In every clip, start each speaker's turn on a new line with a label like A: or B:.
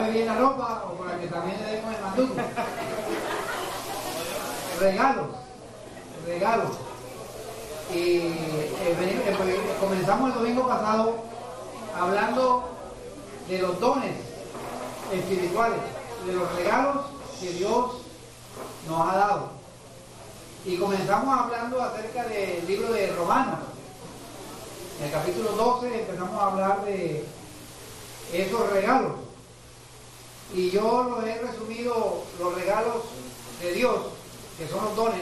A: bien la ropa o para que también le demos el manduco. Regalos. Y comenzamos el domingo pasado hablando de los dones espirituales, de los regalos que Dios nos ha dado. Y comenzamos hablando acerca del libro de Romanos. En el capítulo 12 empezamos a hablar de esos regalos. Y yo los he resumido, los regalos de Dios, que son los dones,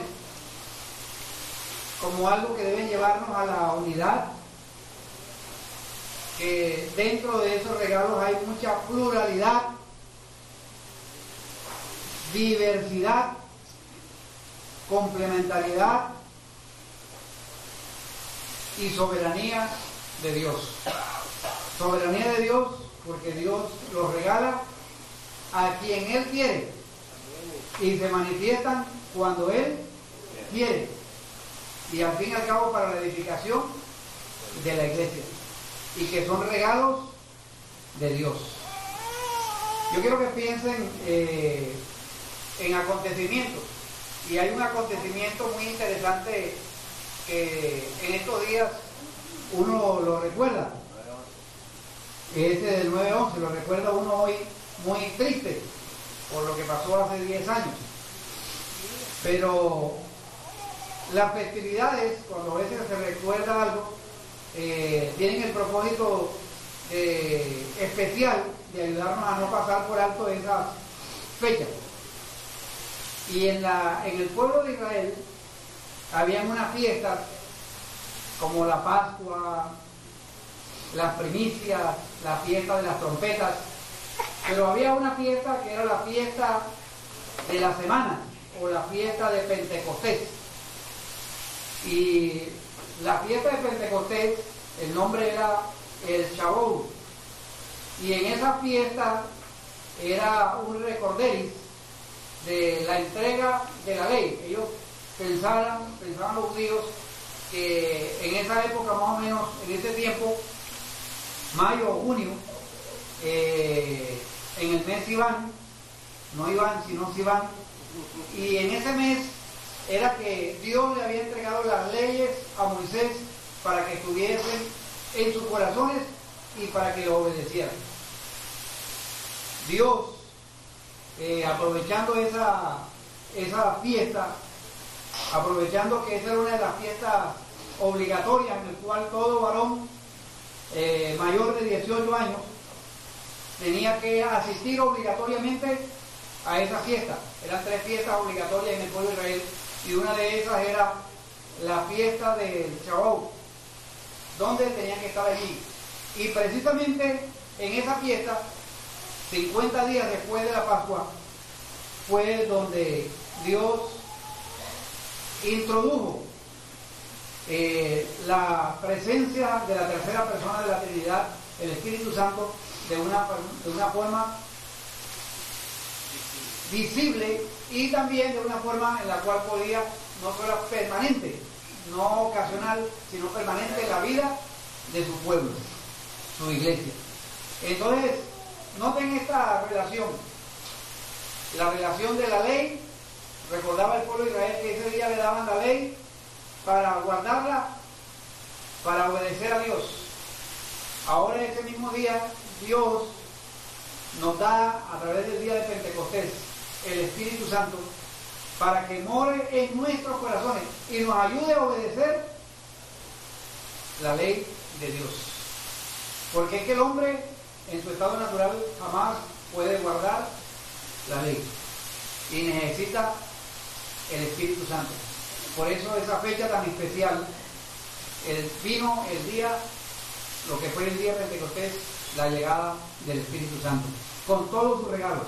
A: como algo que deben llevarnos a la unidad, que dentro de esos regalos hay mucha pluralidad, diversidad, complementariedad y soberanía de Dios. Soberanía de Dios porque Dios los regala a quien Él quiere y se manifiestan cuando Él quiere, y al fin y al cabo para la edificación de la iglesia, y que son regalos de Dios. Yo quiero que piensen en acontecimientos, y hay un acontecimiento muy interesante que en estos días uno lo recuerda, ese del 9/11, lo recuerda uno hoy muy triste por lo que pasó hace 10 años. Pero las festividades, cuando a veces se recuerda algo, tienen el propósito especial de ayudarnos a no pasar por alto esas fechas. Y en el pueblo de Israel habían unas fiestas como la Pascua, las primicias, la fiesta de las trompetas, pero había una fiesta que era la fiesta de la semana o la fiesta de Pentecostés. Y la fiesta de Pentecostés, el nombre era el Shavuot, y en esa fiesta era un recorderis de la entrega de la ley. Ellos pensaban los judíos que en esa época, más o menos en ese tiempo, mayo o junio, en el mes Sivan, no Iván sino Sivan, y en ese mes era que Dios le había entregado las leyes a Moisés para que estuviesen en sus corazones y para que lo obedecieran. Dios, aprovechando esa fiesta, aprovechando que esa era una de las fiestas obligatorias en el cual todo varón mayor de 18 años tenía que asistir obligatoriamente a esa fiesta. Eran 3 fiestas obligatorias en el pueblo de Israel, y una de esas era la fiesta del Shavuot, donde tenían que estar allí. Y precisamente en esa fiesta, 50 días después de la Pascua, fue donde Dios introdujo la presencia de la tercera persona de la Trinidad, el Espíritu Santo, de una forma visible, y también de una forma en la cual podía no solo permanente, no ocasional, sino permanente en la vida de su pueblo, su iglesia. Entonces, noten esta relación, la relación de la ley. Recordaba el pueblo de Israel que ese día le daban la ley para guardarla, para obedecer a Dios. Ahora, ese mismo día, Dios nos da, a través del día de Pentecostés, el Espíritu Santo, para que more en nuestros corazones y nos ayude a obedecer la ley de Dios. Porque es que el hombre, en su estado natural, jamás puede guardar la ley, y necesita el Espíritu Santo. Por eso esa fecha tan especial, vino el día, lo que fue el día de Pentecostés, la llegada del Espíritu Santo, con todos sus regalos.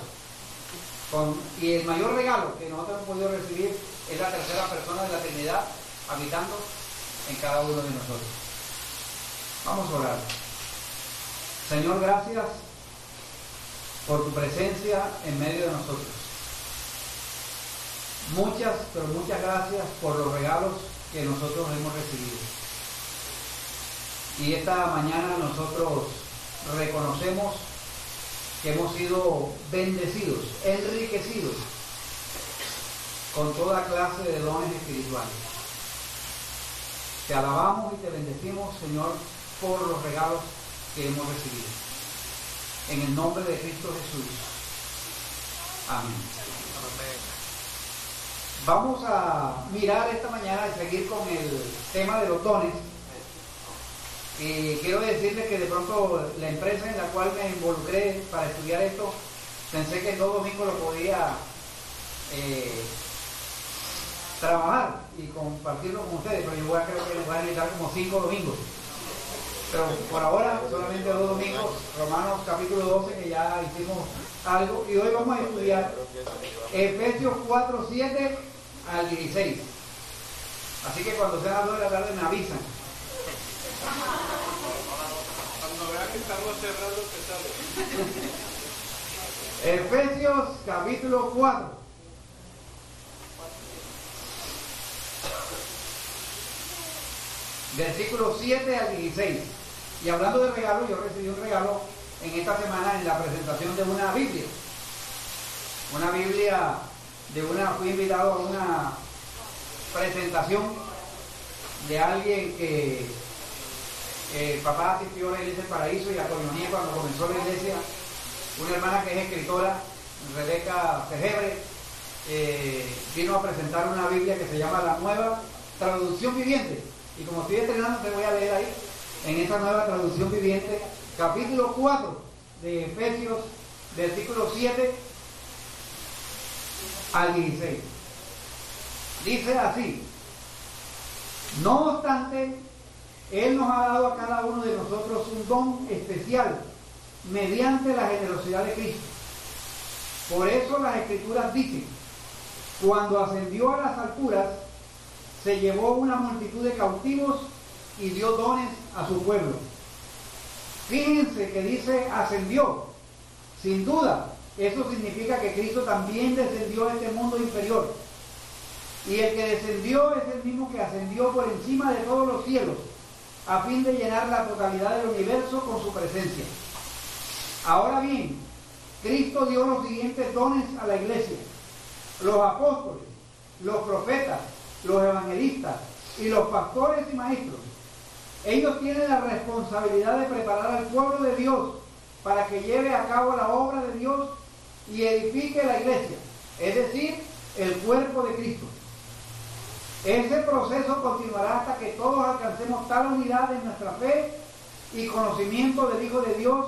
A: Y el mayor regalo que nosotros hemos podido recibir es la tercera persona de la Trinidad habitando en cada uno de nosotros. Vamos a orar. Señor, gracias por tu presencia en medio de nosotros. Muchas, pero muchas gracias por los regalos que nosotros hemos recibido. Y esta mañana nosotros reconocemos que hemos sido bendecidos, enriquecidos con toda clase de dones espirituales. Te alabamos y te bendecimos, Señor, por los regalos que hemos recibido. En el nombre de Cristo Jesús. Amén. Vamos a mirar esta mañana y seguir con el tema de los dones. Y quiero decirles que de pronto la empresa en la cual me involucré para estudiar esto, pensé que el 2 domingos lo podía trabajar y compartirlo con ustedes, pero yo creo que les voy a necesitar como 5 domingos. Pero por ahora solamente 2 domingos, Romanos capítulo 12, que ya hicimos algo, y hoy vamos a estudiar Efesios 4, 7 al 16. Así que cuando sean las 2 de la tarde me avisan.
B: Cuando vean que estamos cerrando, empezamos.
A: Efesios capítulo 4. Versículos 7 al 16. Y hablando de regalos, yo recibí un regalo en esta semana en la presentación de una Biblia. Una Biblia fui invitado a una presentación de alguien que papá asistió a la iglesia del Paraíso y a Coñonía cuando comenzó la iglesia. Una hermana que es escritora, Rebeca Fejebre, vino a presentar una Biblia que se llama La Nueva Traducción Viviente. Y como estoy estrenando, te voy a leer ahí, en esta Nueva Traducción Viviente, capítulo 4 de Efesios, versículos 7 al 16. Dice así: no obstante, Él nos ha dado a cada uno de nosotros un don especial mediante la generosidad de Cristo. Por eso las Escrituras dicen: cuando ascendió a las alturas, se llevó una multitud de cautivos y dio dones a su pueblo. Fíjense que dice ascendió. Sin duda, eso significa que Cristo también descendió a este mundo inferior. Y el que descendió es el mismo que ascendió por encima de todos los cielos, a fin de llenar la totalidad del universo con su presencia. Ahora bien, Cristo dio los siguientes dones a la iglesia: los apóstoles, los profetas, los evangelistas y los pastores y maestros. Ellos tienen la responsabilidad de preparar al pueblo de Dios para que lleve a cabo la obra de Dios y edifique la iglesia, es decir, el cuerpo de Cristo. Ese proceso continuará hasta que todos alcancemos tal unidad en nuestra fe y conocimiento del Hijo de Dios,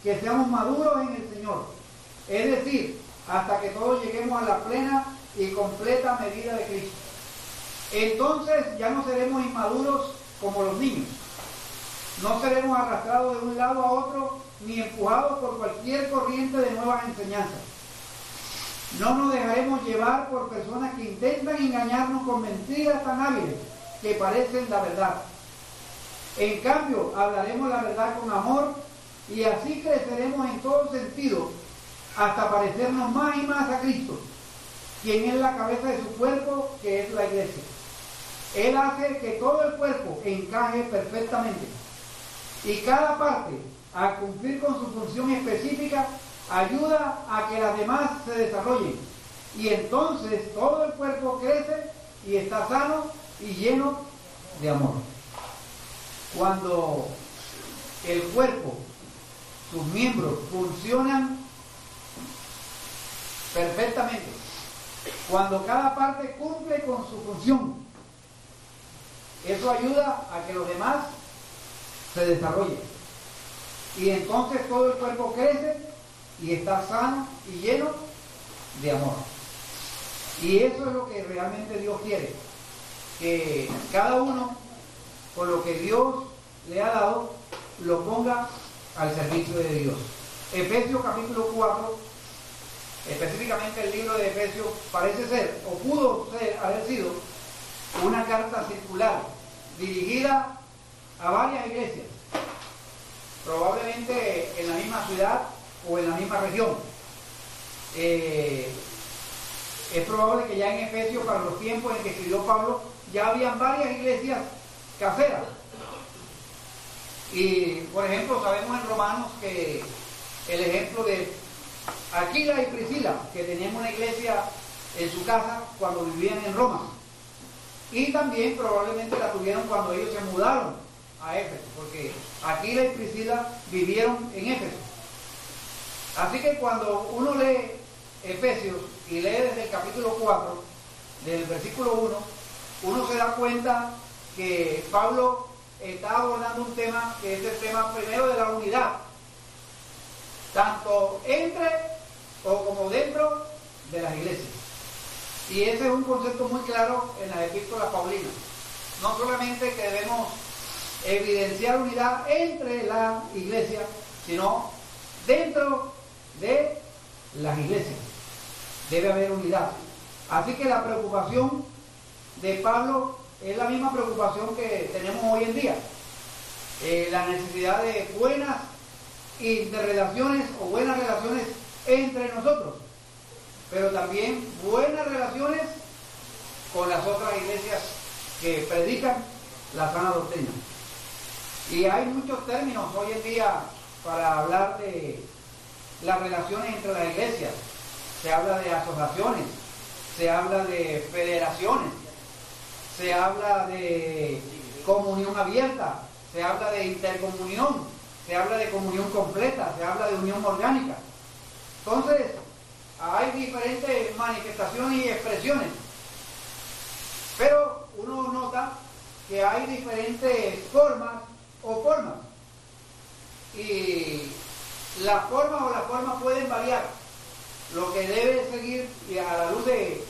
A: que seamos maduros en el Señor, es decir, hasta que todos lleguemos a la plena y completa medida de Cristo. Entonces ya no seremos inmaduros como los niños. No seremos arrastrados de un lado a otro ni empujados por cualquier corriente de nuevas enseñanzas. No nos dejaremos llevar por personas que intentan engañarnos con mentiras tan hábiles que parecen la verdad. En cambio, hablaremos la verdad con amor y así creceremos en todo sentido hasta parecernos más y más a Cristo, quien es la cabeza de su cuerpo, que es la iglesia. Él hace que todo el cuerpo encaje perfectamente y cada parte, al cumplir con su función específica, ayuda a que las demás se desarrollen, y entonces todo el cuerpo crece y está sano y lleno de amor. Cuando el cuerpo, sus miembros funcionan perfectamente, cuando cada parte cumple con su función, eso ayuda a que los demás se desarrollen. Y entonces todo el cuerpo crece y está sano y lleno de amor. Y eso es lo que realmente Dios quiere. Que cada uno, con lo que Dios le ha dado, lo ponga al servicio de Dios. Efesios capítulo 4, específicamente el libro de Efesios, parece ser, o pudo haber sido, una carta circular dirigida a varias iglesias, probablemente en la misma ciudad o en la misma región. Es probable que ya en Efesios, para los tiempos en que escribió Pablo, ya habían varias iglesias caseras. Y por ejemplo, sabemos en Romanos que el ejemplo de Aquila y Priscila, que tenían una iglesia en su casa cuando vivían en Roma. Y también probablemente la tuvieron cuando ellos se mudaron a Éfeso, porque Aquila y Priscila vivieron en Éfeso. Así que cuando uno lee Efesios y lee desde el capítulo 4, del versículo 1, uno se da cuenta que Pablo está abordando un tema que es el tema primero de la unidad, tanto entre o como dentro de las iglesias. Y ese es un concepto muy claro en las epístolas paulinas. No solamente que debemos evidenciar unidad entre la iglesia, sino dentro de las iglesias debe haber unidad. Así que la preocupación de Pablo es la misma preocupación que tenemos hoy en día. La necesidad de buenas interrelaciones o buenas relaciones entre nosotros, pero también buenas relaciones con las otras iglesias que predican la sana doctrina. Y hay muchos términos hoy en día para hablar de las relaciones entre las iglesias. Se habla de asociaciones, se habla de federaciones, se habla de comunión abierta, se habla de intercomunión, se habla de comunión completa, se habla de unión orgánica. Entonces, hay diferentes manifestaciones y expresiones, pero uno nota que hay diferentes formas o formas, y las formas pueden variar. Lo que debe seguir, y a la luz de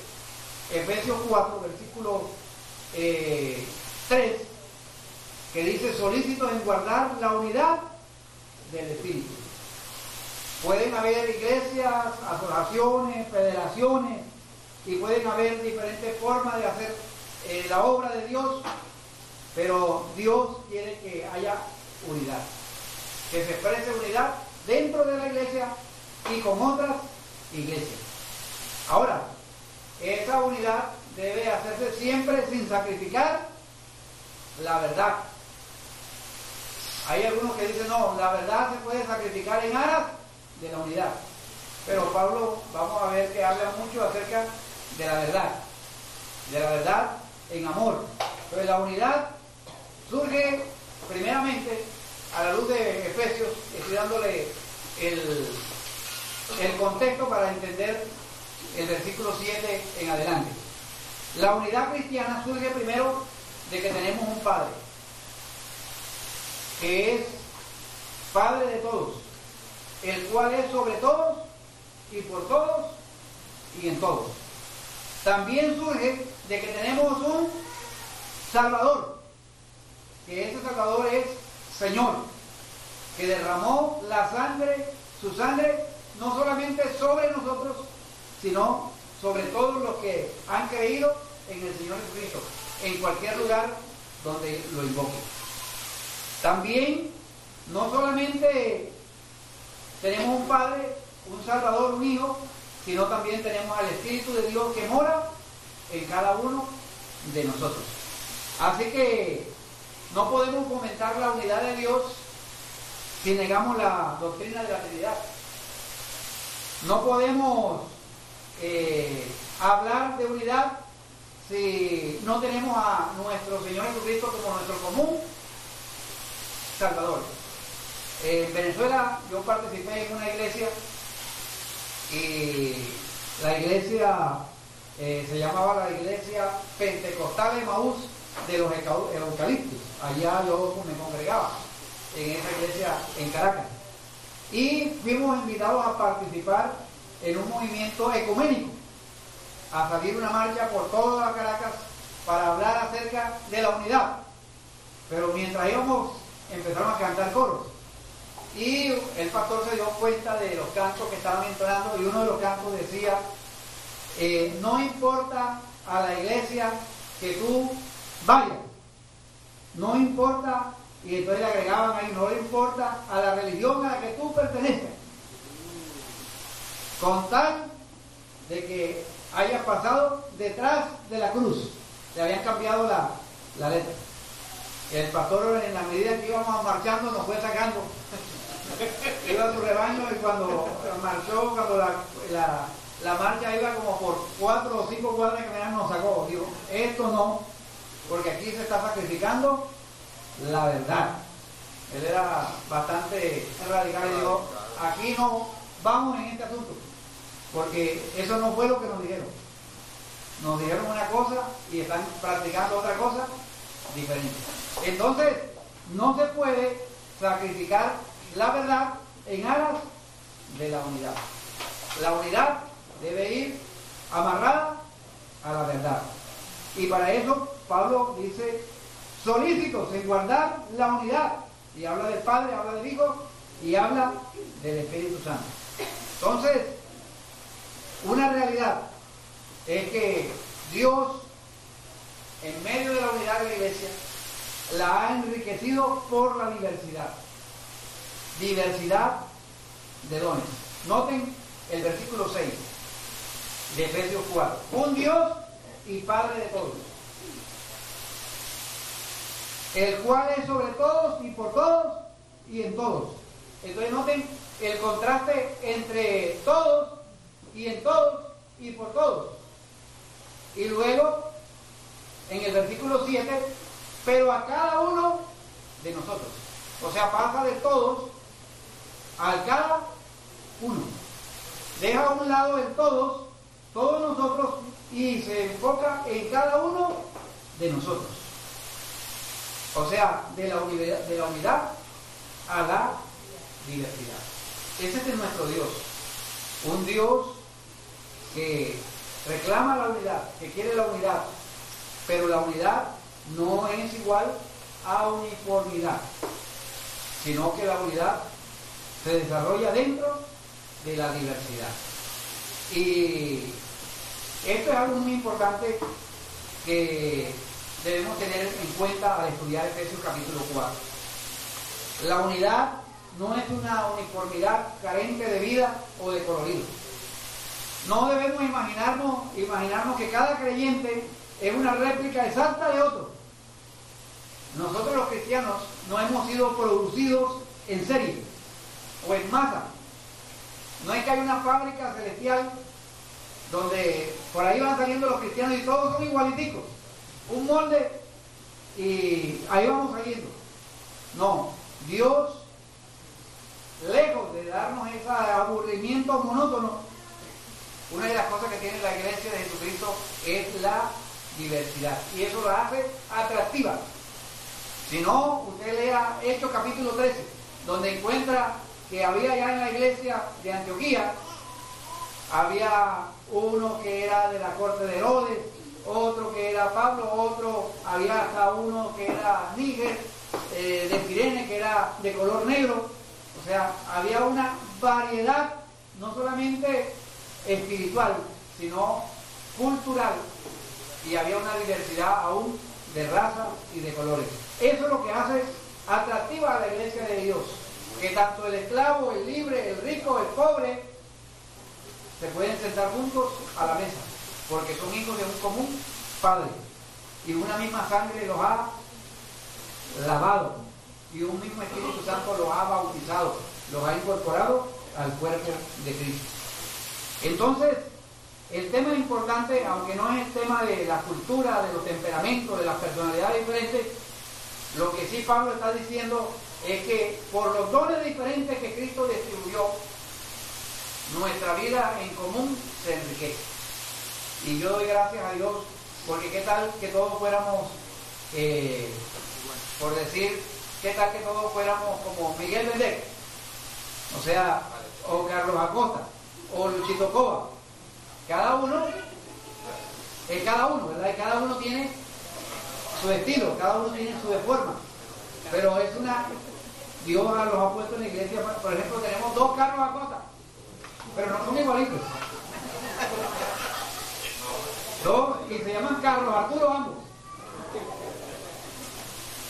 A: Efesios 4, versículo 3, que dice: solícitos en guardar la unidad del Espíritu. Pueden haber iglesias, asociaciones, federaciones, y pueden haber diferentes formas de hacer la obra de Dios, pero Dios quiere que haya unidad, que se exprese unidad dentro de la iglesia y con otras iglesias. Ahora, esa unidad debe hacerse siempre sin sacrificar la verdad. Hay algunos que dicen: no, la verdad se puede sacrificar en aras de la unidad. Pero Pablo, vamos a ver que habla mucho acerca de la verdad en amor. Entonces la unidad surge primeramente a la luz de Efesios. Estoy dándole el contexto para entender el versículo 7 en adelante. La unidad cristiana surge primero de que tenemos un Padre, que es Padre de todos, el cual es sobre todos y por todos y en todos. También surge de que tenemos un Salvador, que ese Salvador es Señor, que derramó su sangre, no solamente sobre nosotros, sino sobre todos los que han creído en el Señor Jesucristo, en cualquier lugar donde lo invoquen. También, no solamente tenemos un Padre, un Salvador, un Hijo, sino también tenemos al Espíritu de Dios que mora en cada uno de nosotros. Así que no podemos fomentar la unidad de Dios si negamos la doctrina de la Trinidad. No podemos hablar de unidad si no tenemos a nuestro Señor Jesucristo como nuestro común Salvador. En Venezuela yo participé en una iglesia, y la iglesia se llamaba la Iglesia Pentecostal Emaús de los Eucaliptos. Allá yo me congregaba en esa iglesia en Caracas, y fuimos invitados a participar en un movimiento ecuménico, a salir una marcha por toda Caracas para hablar acerca de la unidad. Pero mientras íbamos, empezaron a cantar coros, y el pastor se dio cuenta de los cantos que estaban entonando, y uno de los cantos decía: no importa a la iglesia que tú vayas, no importa, y entonces le agregaban ahí: no le importa a la religión a la que tú pertenezcas, con tal de que hayas pasado detrás de la cruz. Le habían cambiado la letra. El pastor, en la medida que íbamos marchando, nos fue sacando iba a su rebaño y cuando marchó, cuando la marcha iba como por 4 o 5 cuadras que nos sacó, digo, esto no, porque aquí se está sacrificando la verdad. Él era bastante radical y dijo, aquí no vamos en este asunto, porque eso no fue lo que nos dijeron. Nos dijeron una cosa y están practicando otra cosa diferente. Entonces, no se puede sacrificar la verdad en aras de la unidad. La unidad debe ir amarrada a la verdad. Y para eso Pablo dice, solícitos en guardar la unidad. Y habla del Padre, habla del Hijo y habla del Espíritu Santo. Entonces, una realidad es que Dios, en medio de la unidad de la iglesia, la ha enriquecido por la diversidad. Diversidad de dones. Noten el versículo 6 de Efesios 4. Un Dios y Padre de todos, el cual es sobre todos y por todos y en todos. Entonces noten el contraste entre todos y en todos y por todos. Y luego, en el versículo 7, pero a cada uno de nosotros. O sea, pasa de todos al cada uno. Deja a un lado el todos nosotros, y se enfoca en cada uno de nosotros. O sea, de la unidad a la diversidad. Ese es nuestro Dios. Un Dios que reclama la unidad, que quiere la unidad, pero la unidad no es igual a uniformidad, sino que la unidad se desarrolla dentro de la diversidad. Y esto es algo muy importante que debemos tener en cuenta al estudiar Efesios capítulo 4. La unidad no es una uniformidad carente de vida o de colorido. No debemos imaginarnos que cada creyente es una réplica exacta de otro. Nosotros los cristianos no hemos sido producidos en serie o en masa. No es que hay una fábrica celestial donde por ahí van saliendo los cristianos y todos son igualiticos. Un molde y ahí vamos saliendo. No, Dios, lejos de darnos ese aburrimiento monótono, una de las cosas que tiene la iglesia de Jesucristo es la diversidad. Y eso la hace atractiva. Si no, usted lea Hechos capítulo 13, donde encuentra que había ya en la iglesia de Antioquía, había uno que era de la corte de Herodes, otro que era Pablo, había hasta uno que era Níger, de Cirene, que era de color negro. O sea, había una variedad, no solamente espiritual, sino cultural, y había una diversidad aún de raza y de colores. Eso es lo que hace atractiva a la iglesia de Dios, que tanto el esclavo, el libre, el rico, el pobre se pueden sentar juntos a la mesa, porque son hijos de un común Padre, y una misma sangre los ha lavado, y un mismo Espíritu Santo los ha bautizado, los ha incorporado al cuerpo de Cristo. Entonces, el tema importante, aunque no es el tema de la cultura, de los temperamentos, de las personalidades diferentes, lo que sí Pablo está diciendo es que por los dones diferentes que Cristo distribuyó, nuestra vida en común se enriquece. Y yo doy gracias a Dios, porque qué tal que todos fuéramos, por decir, qué tal que todos fuéramos como Miguel Vendec, o sea, o Carlos Acosta, o Luchito Cova. Cada uno es cada uno, ¿verdad? Y cada uno tiene su estilo, cada uno tiene su forma. Pero es Dios los ha puesto en la iglesia. Por ejemplo, tenemos 2 Carlos Acosta, pero no son igualitos. 2, y se llaman Carlos Arturo ambos,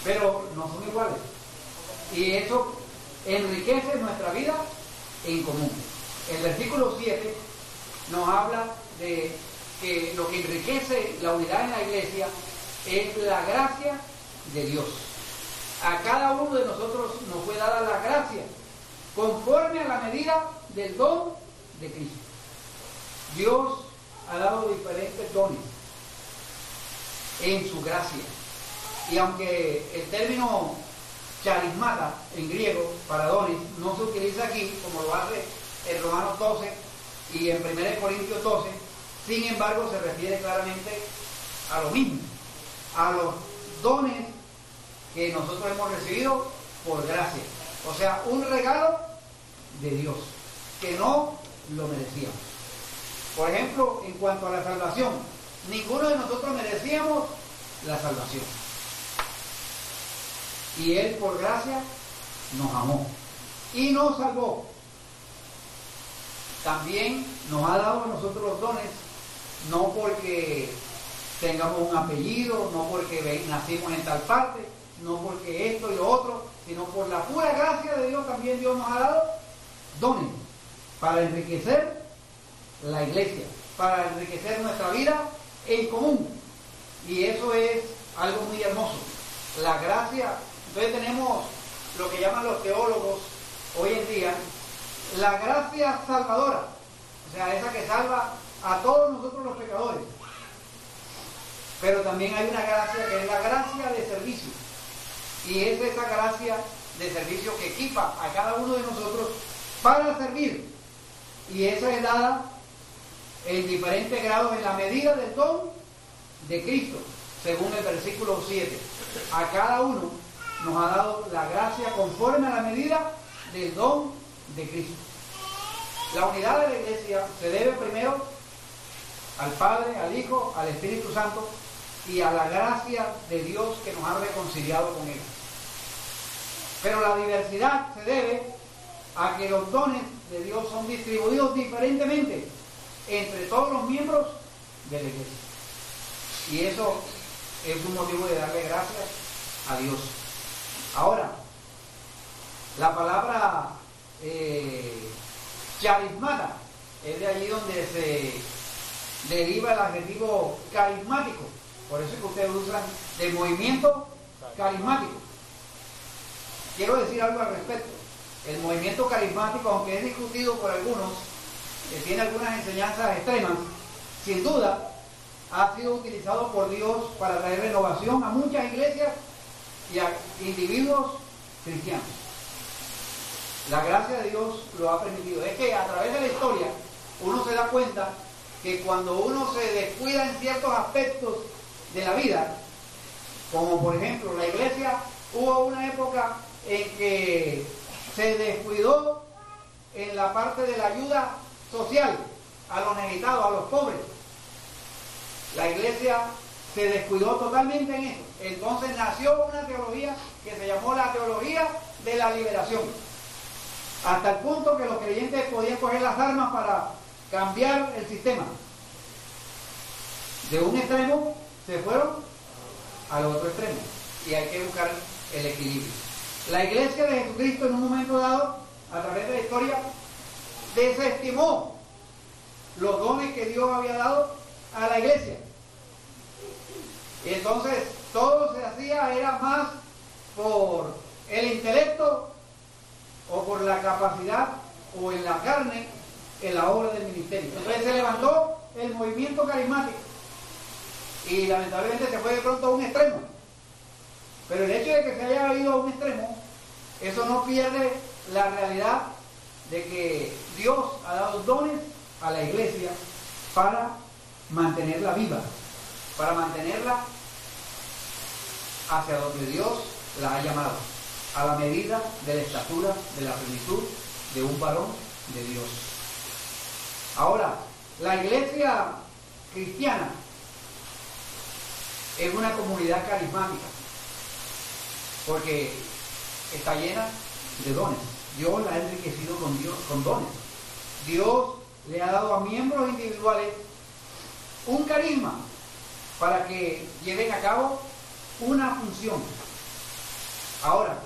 A: pero no son iguales. Y eso enriquece nuestra vida en común. El versículo 7 nos habla de que lo que enriquece la unidad en la iglesia es la gracia de Dios. A cada uno de nosotros nos fue dada la gracia conforme a la medida del don de Cristo. Dios ha dado diferentes dones en su gracia. Y aunque el término charismata en griego para dones no se utiliza aquí como lo hace en Romanos 12 y en 1 Corintios 12, sin embargo se refiere claramente a lo mismo, a los dones que nosotros hemos recibido por gracia. O sea, un regalo de Dios que no lo merecíamos. Por ejemplo, en cuanto a la salvación, ninguno de nosotros merecíamos la salvación. Y Él por gracia nos amó y nos salvó. También nos ha dado a nosotros los dones, no porque tengamos un apellido, no porque nacimos en tal parte, no porque esto y lo otro, sino por la pura gracia de Dios. También Dios nos ha dado dones para enriquecer la iglesia, para enriquecer nuestra vida en común. Y eso es algo muy hermoso, la gracia. Entonces tenemos lo que llaman los teólogos hoy en día la gracia salvadora, o sea, esa que salva a todos nosotros los pecadores. Pero también hay una gracia que es la gracia de servicio, y es esa gracia de servicio que equipa a cada uno de nosotros para servir, y esa es dada en diferentes grados en la medida del don de Cristo, según el versículo 7. A cada uno nos ha dado la gracia conforme a la medida del don de Cristo. La unidad de la iglesia se debe primero al Padre, al Hijo, al Espíritu Santo y a la gracia de Dios que nos ha reconciliado con Él. Pero la diversidad se debe a que los dones de Dios son distribuidos diferentemente entre todos los miembros de la iglesia. Y eso es un motivo de darle gracias a Dios. Ahora, la palabra charismata es de allí donde se deriva el adjetivo carismático. Por eso es que ustedes usan de movimiento carismático. Quiero decir algo al respecto. El movimiento carismático, aunque es discutido por algunos, tiene algunas enseñanzas extremas, sin duda ha sido utilizado por Dios para traer renovación a muchas iglesias y a individuos cristianos. La gracia de Dios lo ha permitido. Es que a través de la historia uno se da cuenta que cuando uno se descuida en ciertos aspectos de la vida, como por ejemplo la iglesia, hubo una época en que se descuidó en la parte de la ayuda social a los necesitados, a los pobres. La iglesia se descuidó totalmente en eso. Entonces nació una teología que se llamó la teología de la liberación, hasta el punto que los creyentes podían coger las armas para cambiar el sistema. De un extremo se fueron al otro extremo, y hay que buscar el equilibrio. La iglesia de Jesucristo en un momento dado, a través de la historia, desestimó los dones que Dios había dado a la iglesia. Y entonces todo se hacía era más por el intelecto o por la capacidad o en la carne en la obra del ministerio. Entonces se levantó el movimiento carismático y lamentablemente se fue de pronto a un extremo. Pero el hecho de que se haya ido a un extremo, eso no pierde la realidad de que Dios ha dado dones a la iglesia para mantenerla viva, para mantenerla hacia donde Dios la ha llamado, a la medida de la estatura, de la plenitud de un varón de Dios. Ahora, la iglesia cristiana es una comunidad carismática, porque está llena de dones. Dios la ha enriquecido con dones. Dios le ha dado a miembros individuales un carisma para que lleven a cabo una función. Ahora,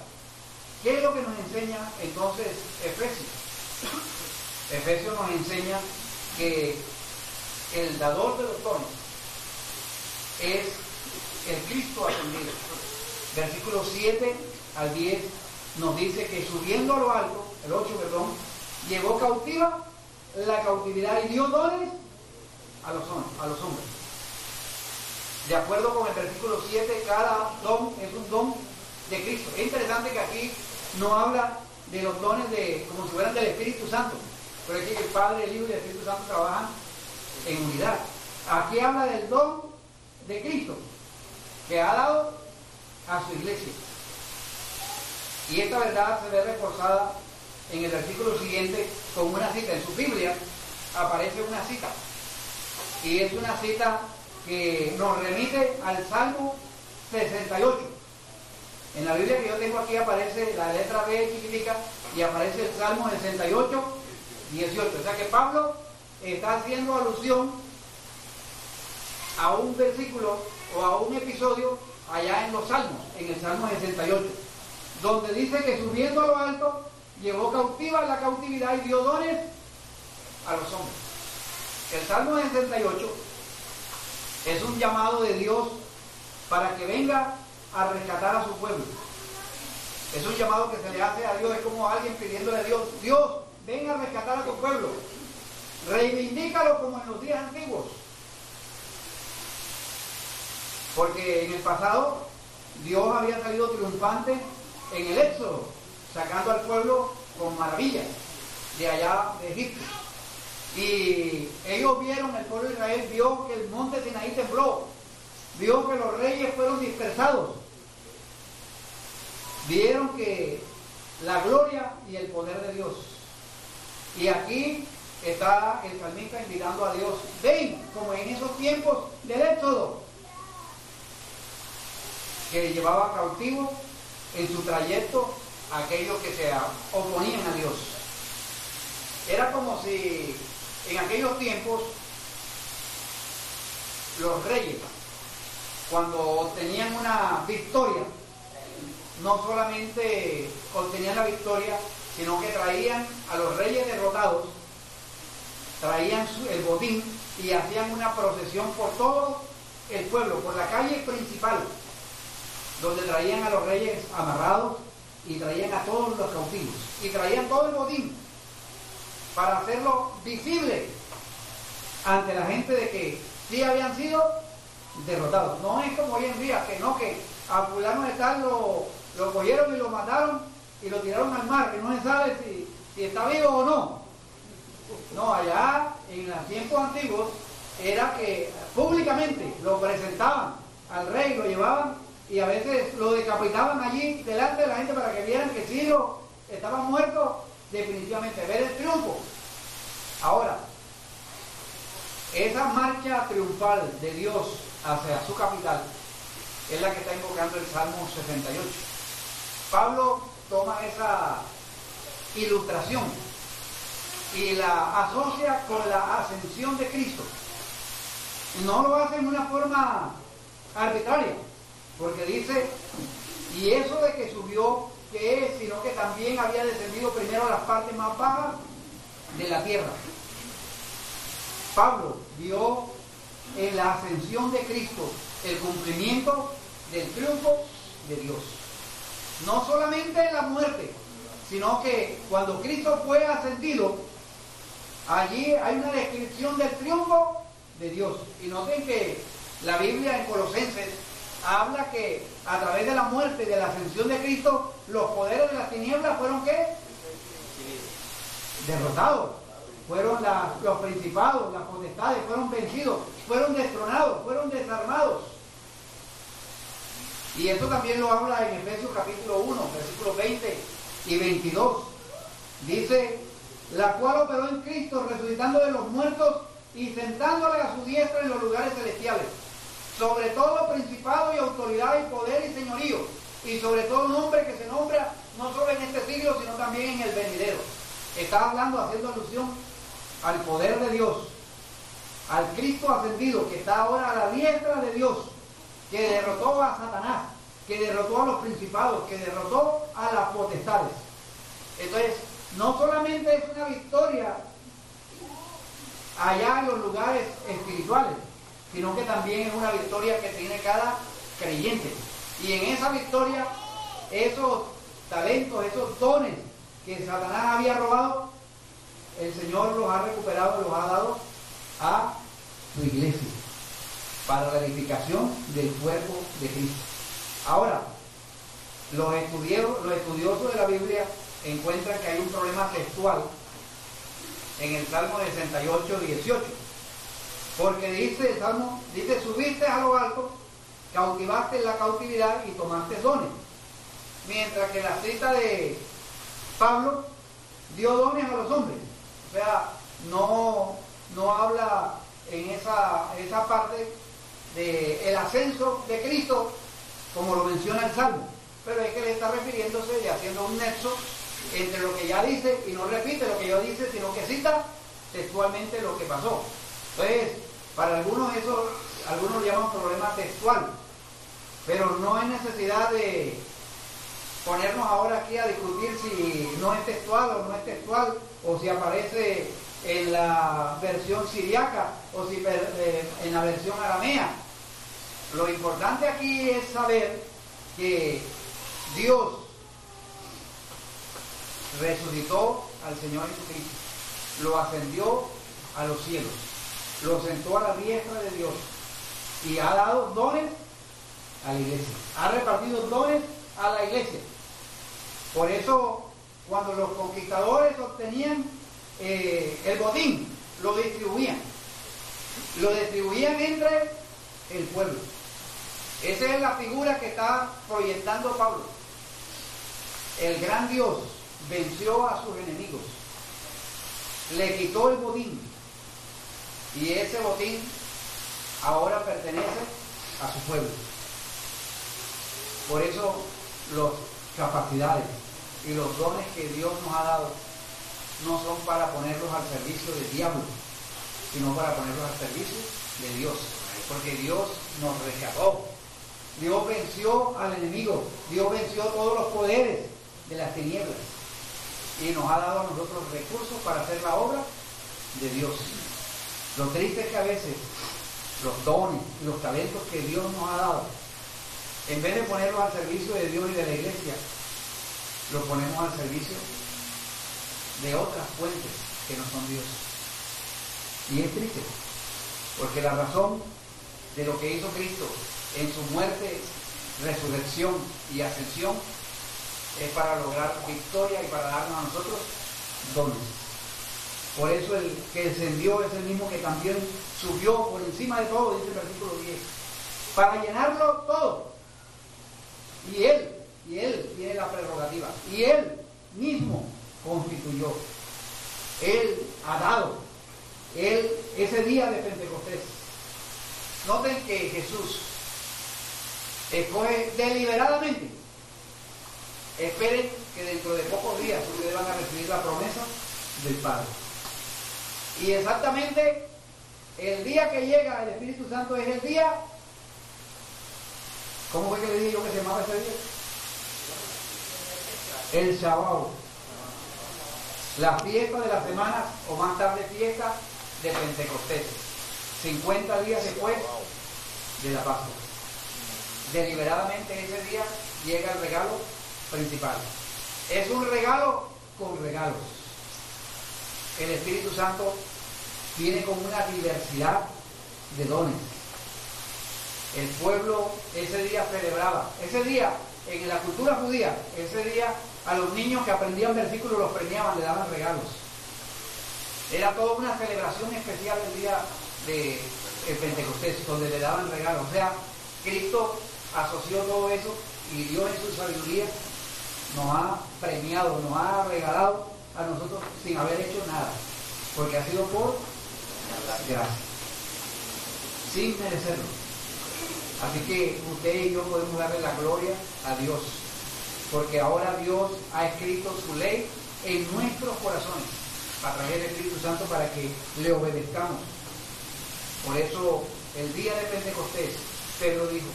A: ¿qué es lo que nos enseña entonces Efesios? Efesios nos enseña que el dador de los dones es el Cristo ascendido. Versículos 7 al 10 nos dice que subiendo a lo alto, el 8, perdón, llevó cautiva la cautividad y dio dones a los hombres. De acuerdo con el versículo 7, cada don es un don de Cristo. Es interesante que aquí no habla de los dones como si fueran del Espíritu Santo, pero aquí el Padre, el Hijo y el Espíritu Santo trabajan en unidad. Aquí habla del don de Cristo que ha dado a su iglesia. Y esta verdad se ve reforzada en el versículo siguiente con una cita. En su Biblia aparece una cita, y es una cita que nos remite al Salmo 68. En la Biblia que yo tengo aquí aparece la letra B chiquitica y aparece el Salmo 68, 18. O sea que Pablo está haciendo alusión a un versículo o a un episodio allá en los Salmos, en el Salmo 68, donde dice que subiendo a lo alto llevó cautiva la cautividad y dio dones a los hombres. El Salmo 68 es un llamado de Dios para que venga a rescatar a su pueblo. Es un llamado que se le hace a Dios, es como alguien pidiéndole a Dios: Dios, ven a rescatar a tu pueblo, reivindícalo como en los días antiguos. Porque en el pasado Dios había salido triunfante en el Éxodo, sacando al pueblo con maravillas de allá de Egipto. Y ellos vieron, el pueblo de Israel vio que el monte Sinaí tembló, vio que los reyes fueron dispersados, vieron que la gloria y el poder de Dios. Y aquí está el salmista invitando a Dios: ven, como en esos tiempos del Éxodo, que llevaba cautivo en su trayecto a aquellos que se oponían a Dios. Era como si en aquellos tiempos los reyes, cuando obtenían una victoria, no solamente obtenían la victoria, sino que traían a los reyes derrotados, traían el botín y hacían una procesión por todo el pueblo, por la calle principal, donde traían a los reyes amarrados y traían a todos los cautivos y traían todo el botín para hacerlo visible ante la gente de que sí habían sido derrotados. No es como hoy en día, que no, que a fulano de tal lo cogieron y lo mataron y lo tiraron al mar, que no se sabe si está vivo o no. No, allá en los tiempos antiguos era que públicamente lo presentaban al rey, lo llevaban y a veces lo decapitaban allí delante de la gente para que vieran que sí estaba muerto definitivamente, ver el triunfo. Ahora, esa marcha triunfal de Dios hacia su capital es la que está invocando el Salmo 68. Pablo toma esa ilustración y la asocia con la ascensión de Cristo. No lo hace en una forma arbitraria, porque dice: y eso de que subió, que es, sino que también había descendido primero a las partes más bajas de la tierra. Pablo vio en la ascensión de Cristo el cumplimiento del triunfo de Dios. No solamente en la muerte, sino que cuando Cristo fue ascendido, allí hay una descripción del triunfo de Dios. Y noten que la Biblia en Colosenses habla que a través de la muerte y de la ascensión de Cristo, los poderes de las tinieblas fueron ¿qué? Derrotados. Fueron los principados, las potestades, fueron vencidos, fueron destronados, fueron desarmados. Y esto también lo habla en Efesios capítulo 1, versículos 20 y 22. Dice: la cual operó en Cristo, resucitando de los muertos y sentándole a su diestra en los lugares celestiales, sobre todo principado y autoridad y poder y señorío, y sobre todo nombre que se nombra no solo en este siglo, sino también en el venidero. Está hablando, haciendo alusión al poder de Dios, al Cristo ascendido, que está ahora a la diestra de Dios, que derrotó a Satanás, que derrotó a los principados, que derrotó a las potestades. Entonces, no solamente es una victoria allá en los lugares espirituales, sino que también es una victoria que tiene cada creyente. Y en esa victoria, esos talentos, esos dones que Satanás había robado, el Señor los ha recuperado y los ha dado a su iglesia para la edificación del cuerpo de Cristo. Ahora, los estudiosos de la Biblia encuentran que hay un problema textual en el Salmo 68, 18, porque dice el Salmo, dice: subiste a lo alto, cautivaste la cautividad y tomaste dones. Mientras que la cita de Pablo dio dones a los hombres. O sea, no habla en esa parte del ascenso de Cristo como lo menciona el Salmo, pero es que le está refiriéndose y haciendo un nexo entre lo que ya dice y no repite lo que ya dice, sino que cita textualmente lo que pasó. Entonces, para algunos eso, algunos lo llaman problema textual, pero no hay necesidad de ponernos ahora aquí a discutir si no es textual o no es textual, o si aparece en la versión siriaca o si en la versión aramea. Lo importante aquí es saber que Dios resucitó al Señor Jesucristo, lo ascendió a los cielos, lo sentó a la diestra de Dios y ha dado dones a la iglesia, ha repartido dones a la iglesia. Por eso, cuando los conquistadores obtenían el botín, lo distribuían entre el pueblo. Esa es la figura que está proyectando Pablo. El gran Dios venció a sus enemigos, le quitó el botín, y ese botín ahora pertenece a su pueblo. Por eso las capacidades y los dones que Dios nos ha dado no son para ponerlos al servicio del diablo, sino para ponerlos al servicio de Dios, porque Dios nos rescató, Dios venció al enemigo, Dios venció todos los poderes de las tinieblas y nos ha dado a nosotros recursos para hacer la obra de Dios. Lo triste es que a veces los dones y los talentos que Dios nos ha dado, en vez de ponerlos al servicio de Dios y de la iglesia, los ponemos al servicio de otras fuentes que no son Dios. Y es triste, porque la razón de lo que hizo Cristo en su muerte, resurrección y ascensión es para lograr victoria y para darnos a nosotros dones. Por eso el que descendió es el mismo que también subió por encima de todo, dice el versículo 10, para llenarlo todo. Y Él tiene la prerrogativa, y Él mismo constituyó, Él ha dado, Él ese día de Pentecostés. Noten que Jesús escoge deliberadamente. Esperen que dentro de pocos días ustedes van a recibir la promesa del Padre. Y exactamente el día que llega el Espíritu Santo es el día. ¿Cómo fue que le dije yo que se llamaba ese día? El Shabbat. La fiesta de la semana, o más tarde fiesta de Pentecostés. 50 días después de la Pascua. Deliberadamente ese día llega el regalo principal. Es un regalo con regalos. El Espíritu Santo viene con una diversidad de dones. El pueblo ese día celebraba. Ese día, en la cultura judía, ese día a los niños que aprendían versículos los premiaban, le daban regalos. Era toda una celebración especial el día de Pentecostés, donde le daban regalos. O sea, Cristo asoció todo eso y Dios en su sabiduría nos ha premiado, nos ha regalado a nosotros sin haber hecho nada, porque ha sido por gracia, sin merecerlo. Así que usted y yo podemos darle la gloria a Dios, porque ahora Dios ha escrito su ley en nuestros corazones a través del Espíritu Santo para que le obedezcamos. Por eso el día de Pentecostés Pedro dijo,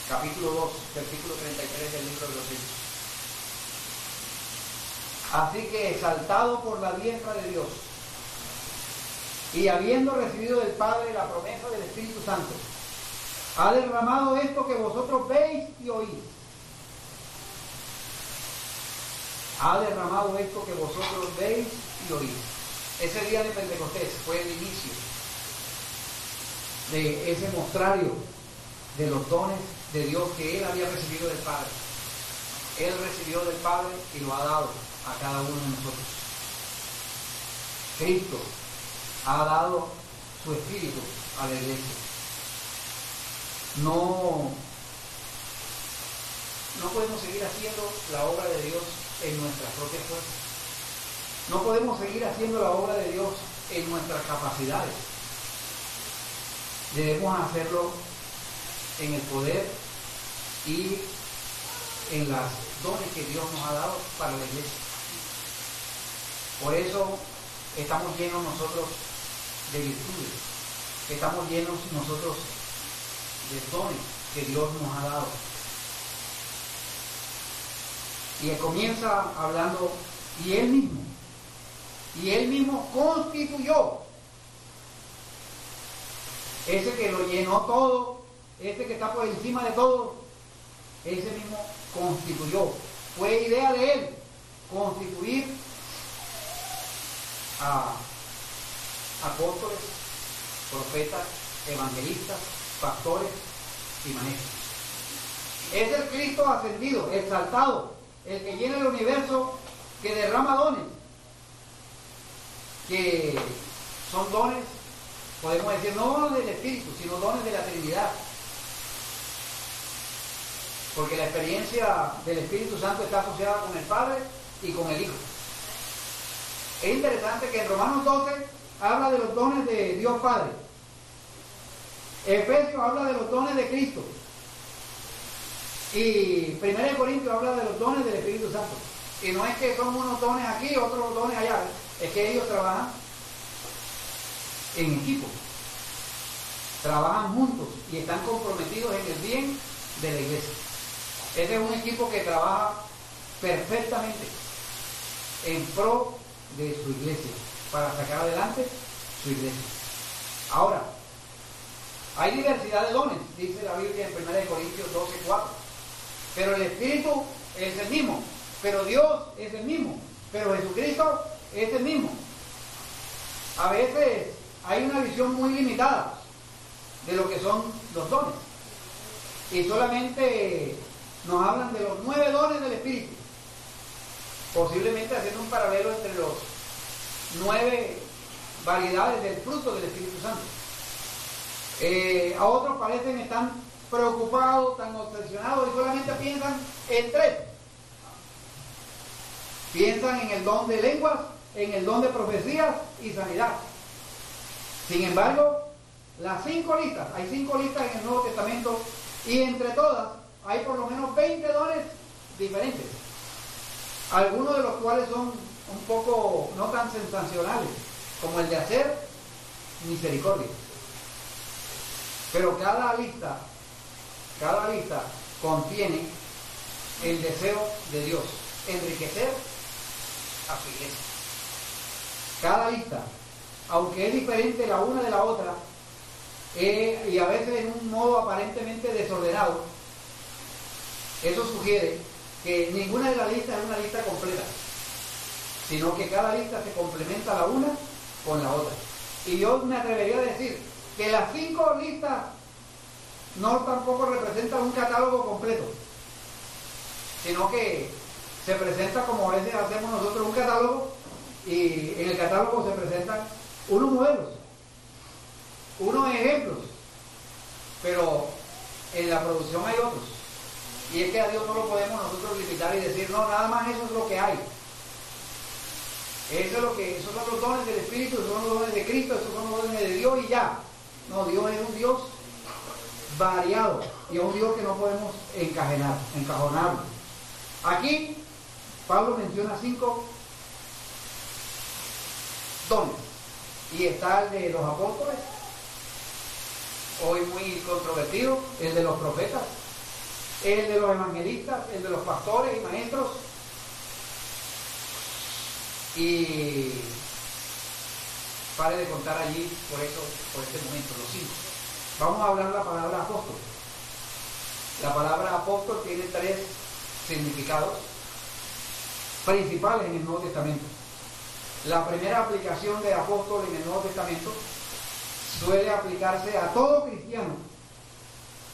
A: capítulo 2, versículo 33 del libro de los Hechos: así que, exaltado por la diestra de Dios y habiendo recibido del Padre la promesa del Espíritu Santo, ha derramado esto que vosotros veis y oís. ha derramado esto que vosotros veis y oís. Ese día de Pentecostés fue el inicio de ese mostrario de los dones de Dios que Él había recibido del Padre. Él recibió del Padre y lo ha dado a cada uno de nosotros. Cristo ha dado su Espíritu a la iglesia. No podemos seguir haciendo la obra de Dios en nuestras propias fuerzas. No podemos seguir haciendo la obra de Dios en nuestras capacidades. Debemos hacerlo en el poder y en las dones que Dios nos ha dado para la iglesia. Por eso estamos llenos nosotros de virtudes, estamos llenos nosotros de dones que Dios nos ha dado. Y Él comienza hablando, y Él mismo constituyó, ese que lo llenó todo, ese que está por encima de todo, ese mismo constituyó. Fue idea de Él constituir a apóstoles, profetas, evangelistas, pastores y maestros. Es el Cristo ascendido, exaltado, el que llena el universo, que derrama dones, que son dones, podemos decir, no dones del Espíritu, sino dones de la Trinidad. Porque la experiencia del Espíritu Santo está asociada con el Padre y con el Hijo. Es interesante que en Romanos 12 habla de los dones de Dios Padre. Efesios habla de los dones de Cristo. Y 1 Corintios habla de los dones del Espíritu Santo. Y no es que son unos dones aquí, otros dones allá. Es que ellos trabajan en equipo. Trabajan juntos y están comprometidos en el bien de la iglesia. Este es un equipo que trabaja perfectamente en pro de su iglesia, para sacar adelante su iglesia. Ahora, hay diversidad de dones, dice la Biblia en 1 Corintios 12:4. Pero el Espíritu es el mismo, pero Dios es el mismo, pero Jesucristo es el mismo. A veces hay una visión muy limitada de lo que son los dones. Y solamente nos hablan de los 9 dones del Espíritu. Posiblemente haciendo un paralelo entre los 9 variedades del fruto del Espíritu Santo. A otros parecen estar preocupados, tan obsesionados y solamente piensan en 3. Piensan en el don de lenguas, en el don de profecías y sanidad. Sin embargo, las 5 listas, hay 5 listas en el Nuevo Testamento y entre todas hay por lo menos 20 dones diferentes. Algunos de los cuales son un poco no tan sensacionales, como el de hacer misericordia. Pero cada lista contiene el deseo de Dios, enriquecer a su iglesia. Cada lista, aunque es diferente la una de la otra, y a veces en un modo aparentemente desordenado, eso sugiere que ninguna de las listas es una lista completa, sino que cada lista se complementa la una con la otra. Y yo me atrevería a decir que las 5 listas no tampoco representan un catálogo completo, sino que se presenta como a veces hacemos nosotros un catálogo, y en el catálogo se presentan unos modelos, unos ejemplos, pero en la producción hay otros. Y es que a Dios no lo podemos nosotros limitar y decir, no, nada más eso es lo que hay. Esos son los dones del Espíritu, esos son los dones de Cristo, esos son los dones de Dios y ya. No, Dios es un Dios variado y es un Dios que no podemos encajonar. Aquí Pablo menciona 5 dones y está el de los apóstoles, hoy muy controvertido, el de los profetas, el de los evangelistas, el de los pastores y maestros, y pare de contar allí por este momento los 5. Vamos a hablar la palabra apóstol. La palabra apóstol tiene 3 significados. principales en el Nuevo Testamento. La primera aplicación de apóstol en el Nuevo Testamento suele aplicarse a todo cristiano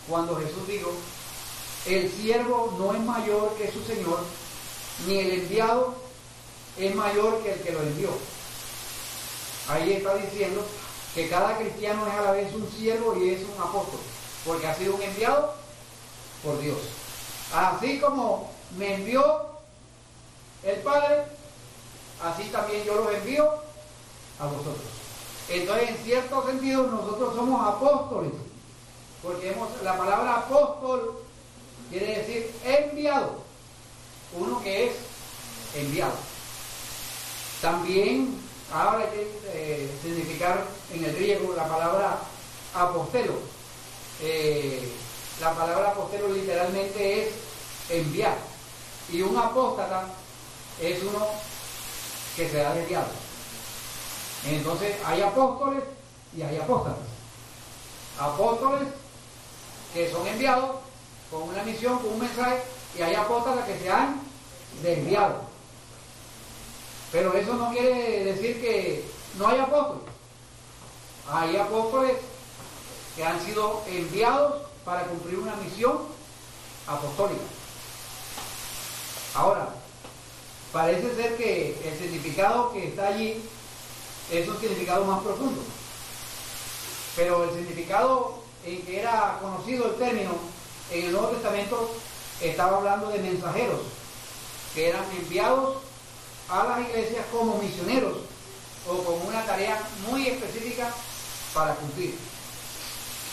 A: cuando Jesús dijo: el siervo no es mayor que su Señor, ni el enviado es mayor que el que lo envió. Ahí está diciendo que cada cristiano es a la vez un siervo y es un apóstol, porque ha sido un enviado por Dios. Así como me envió el Padre, así también yo los envío a vosotros. Entonces, en cierto sentido, nosotros somos apóstoles, porque la palabra apóstol quiere decir enviado, uno que es enviado. También ahora hay que significar en el griego la palabra apostelo. La palabra apostelo literalmente es enviar, y un apóstata es uno que se ha desviado. Entonces hay apóstoles y hay apóstatas. Apóstoles que son enviados con una misión, con un mensaje, y hay apóstatas que se han desviado. Pero eso no quiere decir que no hay apóstoles. Hay apóstoles que han sido enviados para cumplir una misión apostólica. Ahora, parece ser que el significado que está allí es un significado más profundo. Pero el significado en que era conocido el término en el Nuevo Testamento estaba hablando de mensajeros que eran enviados a las iglesias como misioneros o con una tarea muy específica para cumplir.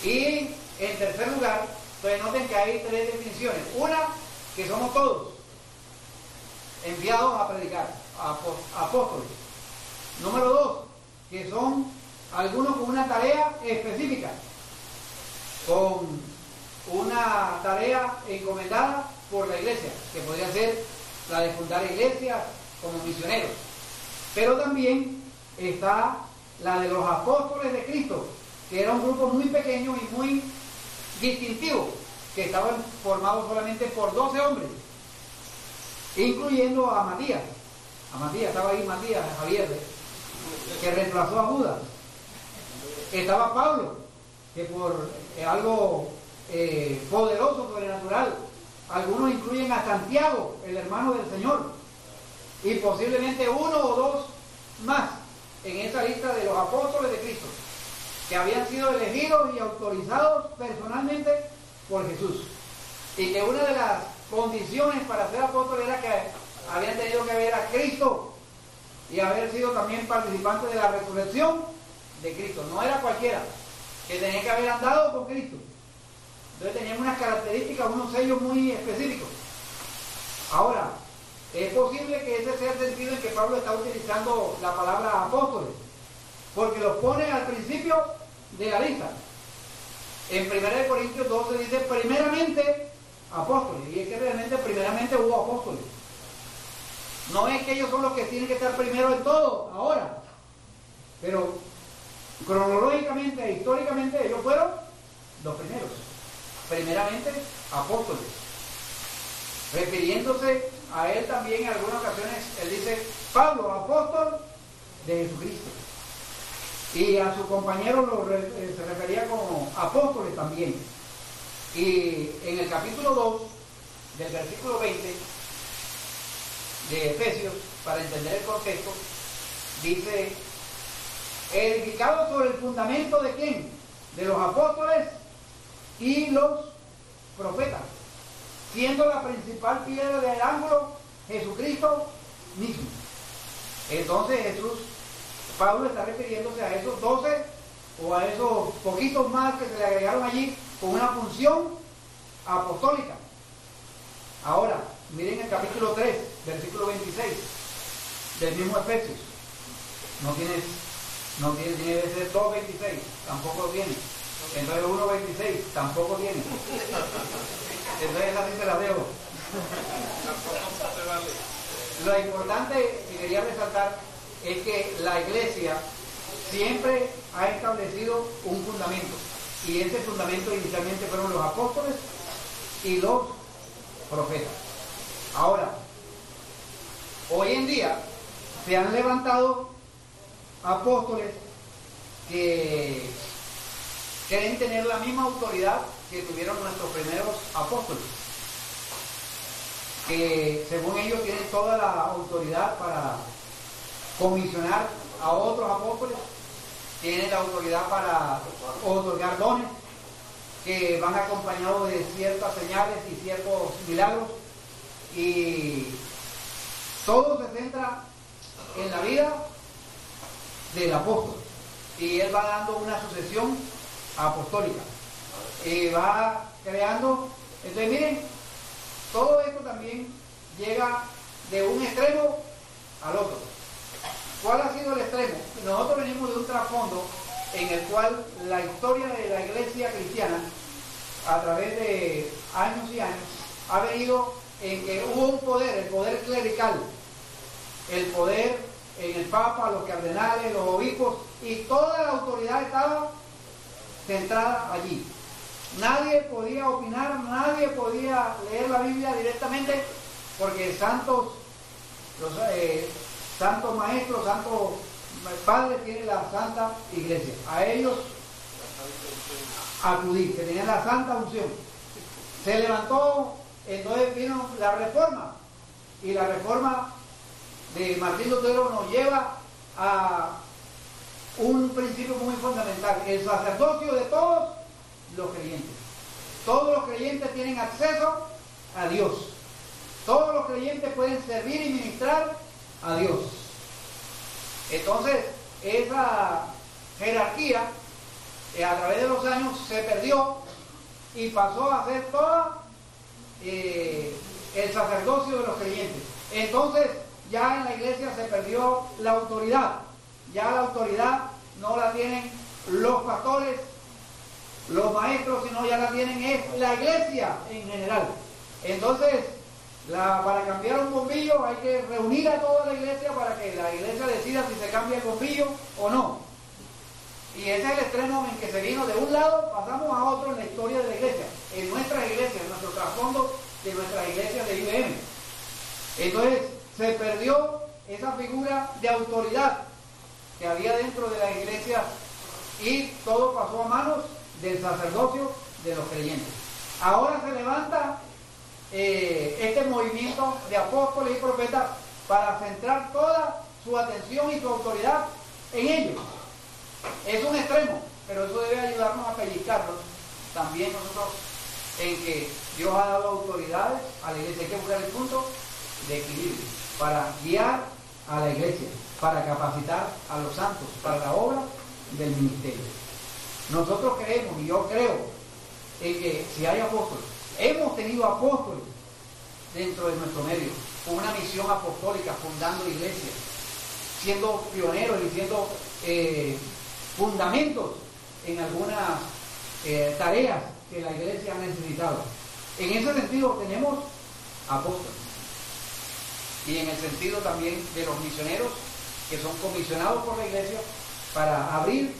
A: Y en tercer lugar, pues noten que hay tres definiciones. Una, que somos todos enviados a predicar, apóstoles. Número dos, que son algunos con una tarea específica, con una tarea encomendada por la iglesia, que podría ser la de fundar iglesias como misioneros. Pero también está la de los apóstoles de Cristo, que era un grupo muy pequeño y muy distintivo, que estaban formados solamente por 12 hombres, incluyendo a Matías. Estaba ahí Matías, Javier, que reemplazó a Judas. Estaba Pablo, que por algo poderoso, sobrenatural, algunos incluyen a Santiago, el hermano del Señor, y posiblemente uno o dos más en esa lista de los apóstoles de Cristo, que habían sido elegidos y autorizados personalmente por Jesús, y que una de las condiciones para ser apóstol era que habían tenido que ver a Cristo y haber sido también participantes de la resurrección de Cristo. No era cualquiera, que tenía que haber andado con Cristo. Entonces tenían unas características, unos sellos muy específicos. Ahora, es posible que ese sea el sentido en que Pablo está utilizando la palabra apóstoles, porque los pone al principio de la lista. En 1 Corintios 12 dice primeramente apóstoles, y es que realmente primeramente hubo apóstoles. No es que ellos son los que tienen que estar primero en todo ahora, pero cronológicamente e históricamente ellos fueron los primeros. Primeramente apóstoles, refiriéndose a él también en algunas ocasiones. Él dice Pablo, apóstol de Jesucristo, y a su compañero se refería como apóstoles también. Y en el capítulo 2 del versículo 20 de Efesios, para entender el contexto, dice: edificado sobre el fundamento de ¿quién? De los apóstoles y los profetas, siendo la principal piedra del ángulo Jesucristo mismo. Entonces Pablo está refiriéndose a esos 12 o a esos poquitos más que se le agregaron allí con una función apostólica. Ahora, miren el capítulo 3, versículo 26 del mismo Efesios. No tiene, debe ser 2.26, tampoco tiene. Entonces 1.26, tampoco tiene. Entonces así se la debo. Lo importante que quería resaltar es que la iglesia siempre ha establecido un fundamento, y ese fundamento inicialmente fueron los apóstoles y los profetas. Ahora, Hoy en día se han levantado apóstoles que quieren tener la misma autoridad que tuvieron nuestros primeros apóstoles, que según ellos tienen toda la autoridad para comisionar a otros apóstoles, tienen la autoridad para otorgar dones que van acompañados de ciertas señales y ciertos milagros, y todo se centra en la vida del apóstol, y él va dando una sucesión apostólica y va creando. Entonces miren, todo esto también llega de un extremo al otro. ¿Cuál ha sido el extremo? Nosotros venimos de un trasfondo en el cual la historia de la iglesia cristiana a través de años y años ha venido en que hubo un poder, el poder clerical, el poder en el Papa, los cardenales, los obispos, y toda la autoridad estaba centrada allí. Nadie podía opinar, nadie podía leer la Biblia directamente, porque santos maestros, santos padres tienen la Santa Iglesia. A ellos acudir, que tenían la Santa Unción. Se levantó, entonces vino la Reforma, y la Reforma de Martín Lutero nos lleva a un principio muy fundamental: el sacerdocio de todos los creyentes. Todos los creyentes tienen acceso a Dios. Todos los creyentes pueden servir y ministrar a Dios. Entonces, esa jerarquía a través de los años se perdió y pasó a ser toda el sacerdocio de los creyentes. Entonces, ya en la iglesia se perdió la autoridad. Ya la autoridad no la tienen los pastores, los maestros, sino ya la tienen es la iglesia en general. Entonces, para cambiar un bombillo hay que reunir a toda la iglesia para que la iglesia decida si se cambia el bombillo o no. Y ese es el extremo en que se vino de un lado, pasamos a otro en la historia de la iglesia, en nuestras iglesias, en nuestro trasfondo de nuestras iglesias de IBM. Entonces se perdió esa figura de autoridad que había dentro de la iglesia, y todo pasó a manos del sacerdocio de los creyentes. Ahora se levanta este movimiento de apóstoles y profetas para centrar toda su atención y su autoridad en ellos. Es un extremo, pero eso debe ayudarnos a pellizcarnos también nosotros, en que Dios ha dado autoridades a la iglesia. Hay que buscar el punto de equilibrio para guiar a la iglesia, para capacitar a los santos para la obra del ministerio. Nosotros creemos, y yo creo, en que si hay apóstoles, hemos tenido apóstoles dentro de nuestro medio, con una misión apostólica, fundando iglesias, siendo pioneros y siendo fundamentos en algunas tareas que la iglesia ha necesitado. En ese sentido tenemos apóstoles, y en el sentido también de los misioneros que son comisionados por la iglesia para abrir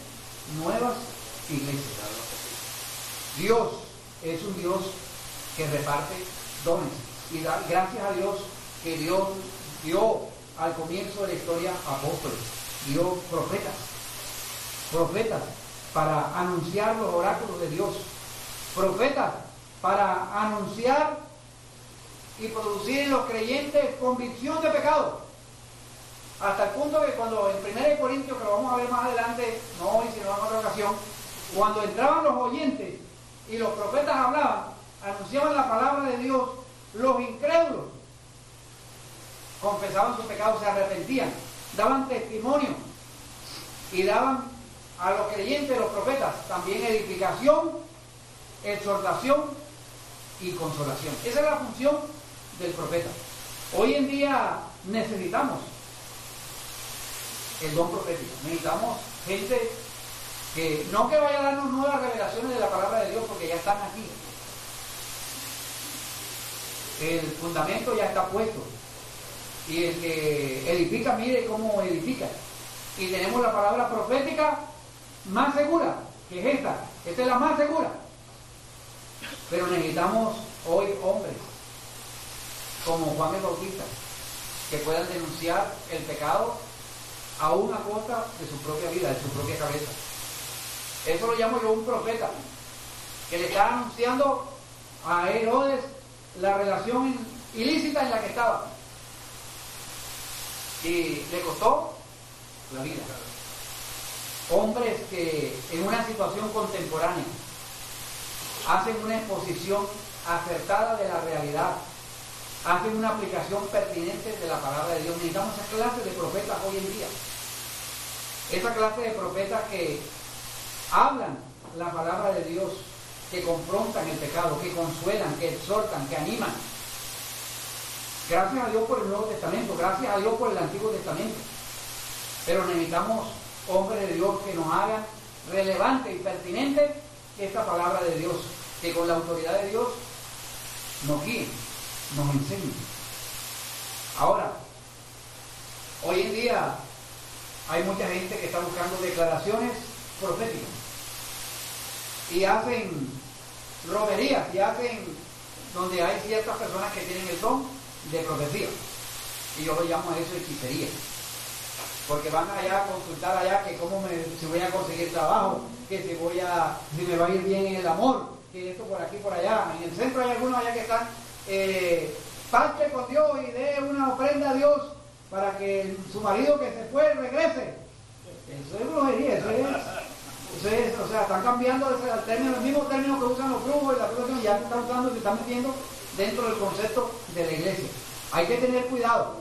A: nuevas iglesias. Dios es un Dios que reparte dones, y gracias a Dios que Dios dio al comienzo de la historia apóstoles, dio profetas para anunciar los oráculos de Dios, profetas para anunciar y producir en los creyentes convicción de pecado, hasta el punto que cuando en 1 Corintios, que lo vamos a ver más adelante, no hoy sino en otra ocasión, cuando entraban los oyentes y los profetas hablaban, anunciaban la palabra de Dios, los incrédulos confesaban sus pecados, se arrepentían, daban testimonio y daban a los creyentes, los profetas, también edificación, exhortación y consolación. Esa es la función del profeta. Hoy en día necesitamos el don profético, necesitamos gente que no que vaya a darnos nuevas revelaciones de la palabra de Dios, porque ya están aquí. El fundamento ya está puesto, y el que edifica, mire cómo edifica. Y tenemos la palabra profética más segura, que es esta es la más segura. Pero necesitamos hoy hombres como Juan el Bautista, que puedan denunciar el pecado aún a costa de su propia vida, de su propia cabeza. Eso lo llamo yo un profeta, que le está anunciando a Herodes la relación ilícita en la que estaba. Y le costó la vida. Hombres que en una situación contemporánea hacen una exposición acertada de la realidad, hacen una aplicación pertinente de la palabra de Dios. Necesitamos esa clase de profetas hoy en día. Esa clase de profetas que hablan la palabra de Dios, que confrontan el pecado, que consuelan, que exhortan, que animan. Gracias a Dios por el Nuevo Testamento, gracias a Dios por el Antiguo Testamento. Pero necesitamos hombres de Dios que nos hagan relevante y pertinente esta palabra de Dios, que con la autoridad de Dios nos guíen, nos enseñen. Ahora, hoy en día hay mucha gente que está buscando declaraciones proféticas y hacen romerías y hacen donde hay ciertas personas que tienen el don de profecía, y yo lo llamo a eso hechicería, porque van allá a consultar allá que si voy a conseguir trabajo, que si me va a ir bien en el amor, que esto por aquí por allá. En el centro hay algunos allá que están pacte con Dios y dé una ofrenda a Dios para que su marido que se fue regrese. Eso es brujería, eso es, o sea, están cambiando el mismo término que usan los brujos y la profesión, ya se están usando y se están metiendo dentro del concepto de la iglesia. Hay que tener cuidado.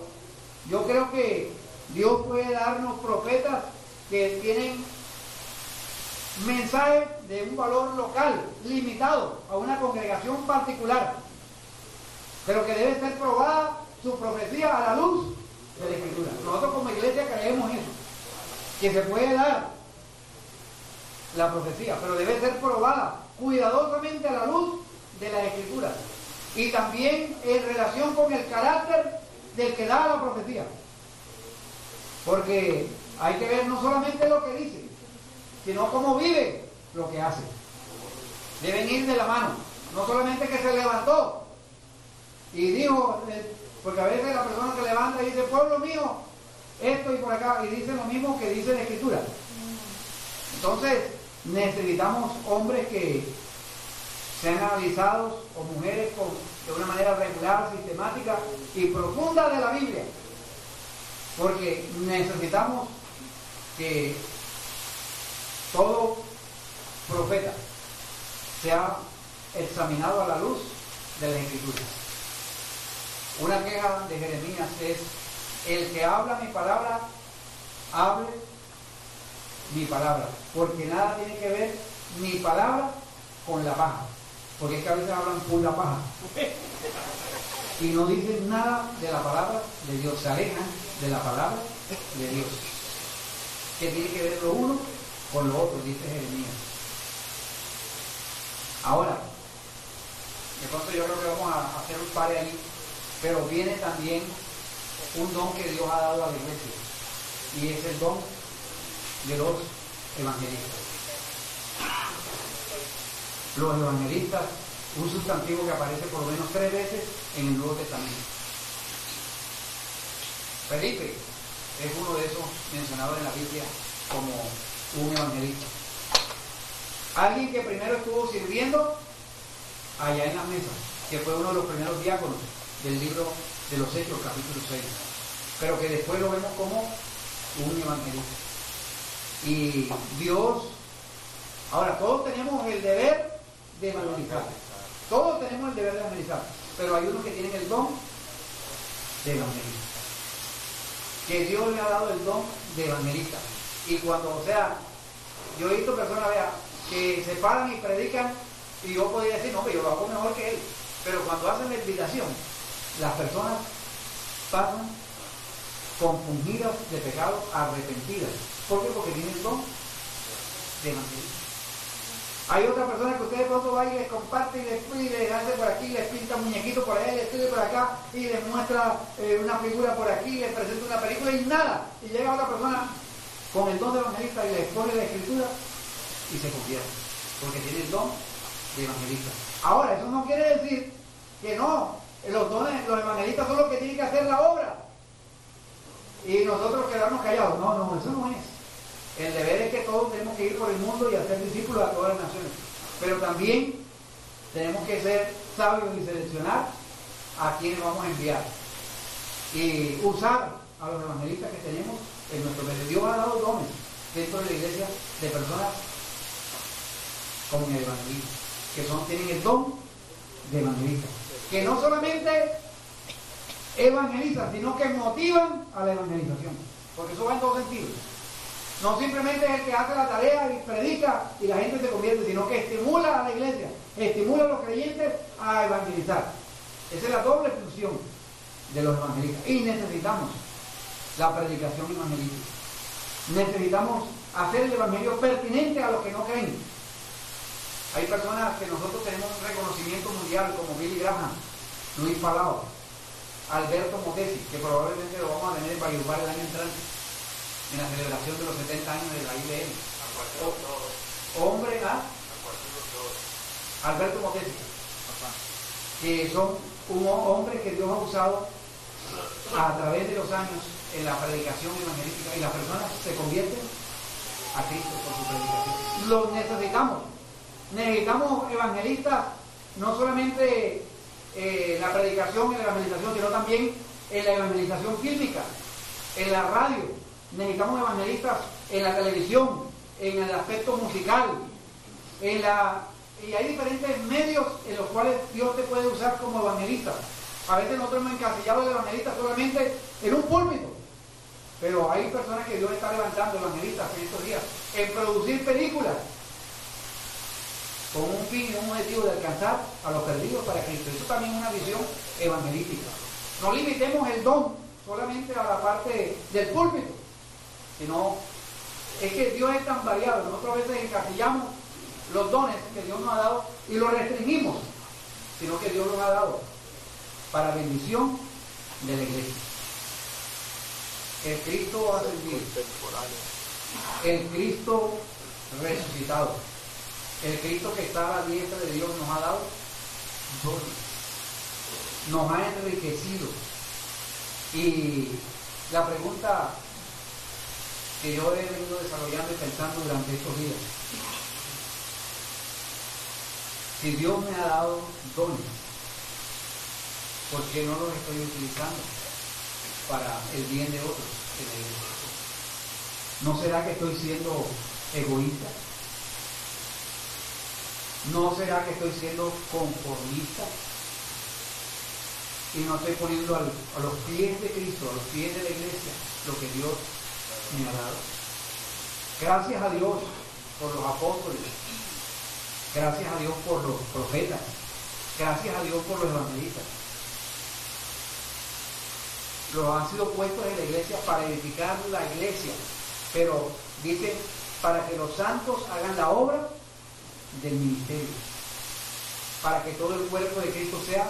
A: Yo creo que Dios puede darnos profetas que tienen mensajes de un valor local, limitado a una congregación particular, pero que debe ser probada su profecía a la luz de la Escritura. Nosotros como iglesia creemos eso, que se puede dar la profecía, pero debe ser probada cuidadosamente a la luz de las Escrituras, y también en relación con el carácter del que da la profecía, porque hay que ver no solamente lo que dice, sino cómo vive lo que hace. Deben ir de la mano, no solamente que se levantó y dijo, porque a veces la persona se levanta y dice, pueblo mío, esto y por acá, y dice lo mismo que dice la Escritura. Entonces necesitamos hombres que sean analizados, o mujeres de una manera regular, sistemática y profunda de la Biblia, porque necesitamos que todo profeta sea examinado a la luz de las Escrituras. Una queja de Jeremías es: el que habla mi palabra, hable mi palabra, porque nada tiene que ver mi palabra con la paja, porque es que a veces hablan pura paja y no dicen nada de la palabra de Dios, se alejan de la palabra de Dios. ¿Qué tiene que ver lo uno con lo otro? Dice Jeremías. Ahora, de pronto yo creo que vamos a hacer un par ahí, pero viene también un don que Dios ha dado a la iglesia, y es el don de los evangelistas. Los evangelistas, un sustantivo que aparece por lo menos 3 veces en el Nuevo Testamento. Felipe es uno de esos mencionados en la Biblia como un evangelista. Alguien que primero estuvo sirviendo allá en las mesas, que fue uno de los primeros diáconos del libro de los Hechos, capítulo 6, pero que después lo vemos como un evangelista. Y Dios, ahora todos tenemos el deber de evangelizar, todos tenemos el deber de evangelizar, pero hay unos que tienen el don de evangelista, que Dios le ha dado el don de evangelista. Y cuando, o sea, yo he visto personas, vea, que se paran y predican, y yo podría decir, no, pero yo lo hago mejor que él, pero cuando hacen la invitación, las personas pasan compungidas de pecado, arrepentidas. ¿Por qué? Porque tienen el don de evangelista. Hay otras personas que ustedes pronto van y les comparte y les hace por aquí, les pinta un muñequito por allá, les escribe por acá y les muestra una figura por aquí, les presenta una película y nada. Y llega otra persona con el don de evangelista y les pone la Escritura y se convierte, porque tiene el don de evangelista. Ahora, eso no quiere decir que no, los evangelistas son los que tienen que hacer la obra. y nosotros quedarnos callados. No, no, eso no es. El deber es que todos tenemos que ir por el mundo y hacer discípulos a todas las naciones. Pero también tenemos que ser sabios y seleccionar a quienes vamos a enviar. Y usar a los evangelistas que tenemos en nuestro medio. Dios ha dado dones dentro de la iglesia de personas como el evangelista, que tienen el don de evangelista. Que no solamente evangelizan, sino que motivan a la evangelización. Porque eso va en todos sentidos. No simplemente es el que hace la tarea y predica y la gente se convierte, sino que estimula a la iglesia, estimula a los creyentes a evangelizar. Esa es la doble función de los evangelistas. Y necesitamos la predicación evangelística. Necesitamos hacer el evangelio pertinente a los que no creen. Hay personas que nosotros tenemos un reconocimiento mundial, como Billy Graham, Luis Palau, Alberto Motesi, que probablemente lo vamos a tener para ayudar el año entrante, en la celebración de los 70 años de la IBM. Hombre, Alberto Motesi, que son un hombre que Dios ha usado a través de los años en la predicación evangelística, y las personas se convierten a Cristo por su predicación. Los necesitamos. Necesitamos evangelistas, no solamente en la predicación y la evangelización, sino también en la evangelización fílmica, en la radio. Necesitamos evangelistas en la televisión, en el aspecto musical, y hay diferentes medios en los cuales Dios te puede usar como evangelista. A veces nosotros hemos encasillado al evangelista solamente en un púlpito, pero hay personas que Dios está levantando evangelistas en estos días, en producir películas con un fin y un objetivo de alcanzar a los perdidos para Cristo. Eso también es una visión evangelística. No limitemos el don solamente a la parte del púlpito, sino es que Dios es tan variado. Nosotros a veces encasillamos los dones que Dios nos ha dado y los restringimos, sino que Dios los ha dado para bendición de la iglesia. El Cristo ascendido, el Cristo resucitado, el Cristo que está a la diestra de Dios nos ha dado dones, nos ha enriquecido. Y la pregunta que yo he venido desarrollando y pensando durante estos días: si Dios me ha dado dones, ¿por qué no los estoy utilizando para el bien de otros en la iglesia? ¿No será que estoy siendo egoísta? ¿No será que estoy siendo conformista? Y no estoy poniendo a los pies de Cristo, a los pies de la iglesia, lo que Dios me ha dado. Gracias a Dios por los apóstoles, gracias a Dios por los profetas, gracias a Dios por los evangelistas. Los han sido puestos en la iglesia para edificar la iglesia, pero dice, para que los santos hagan la obra del ministerio, para que todo el cuerpo de Cristo sea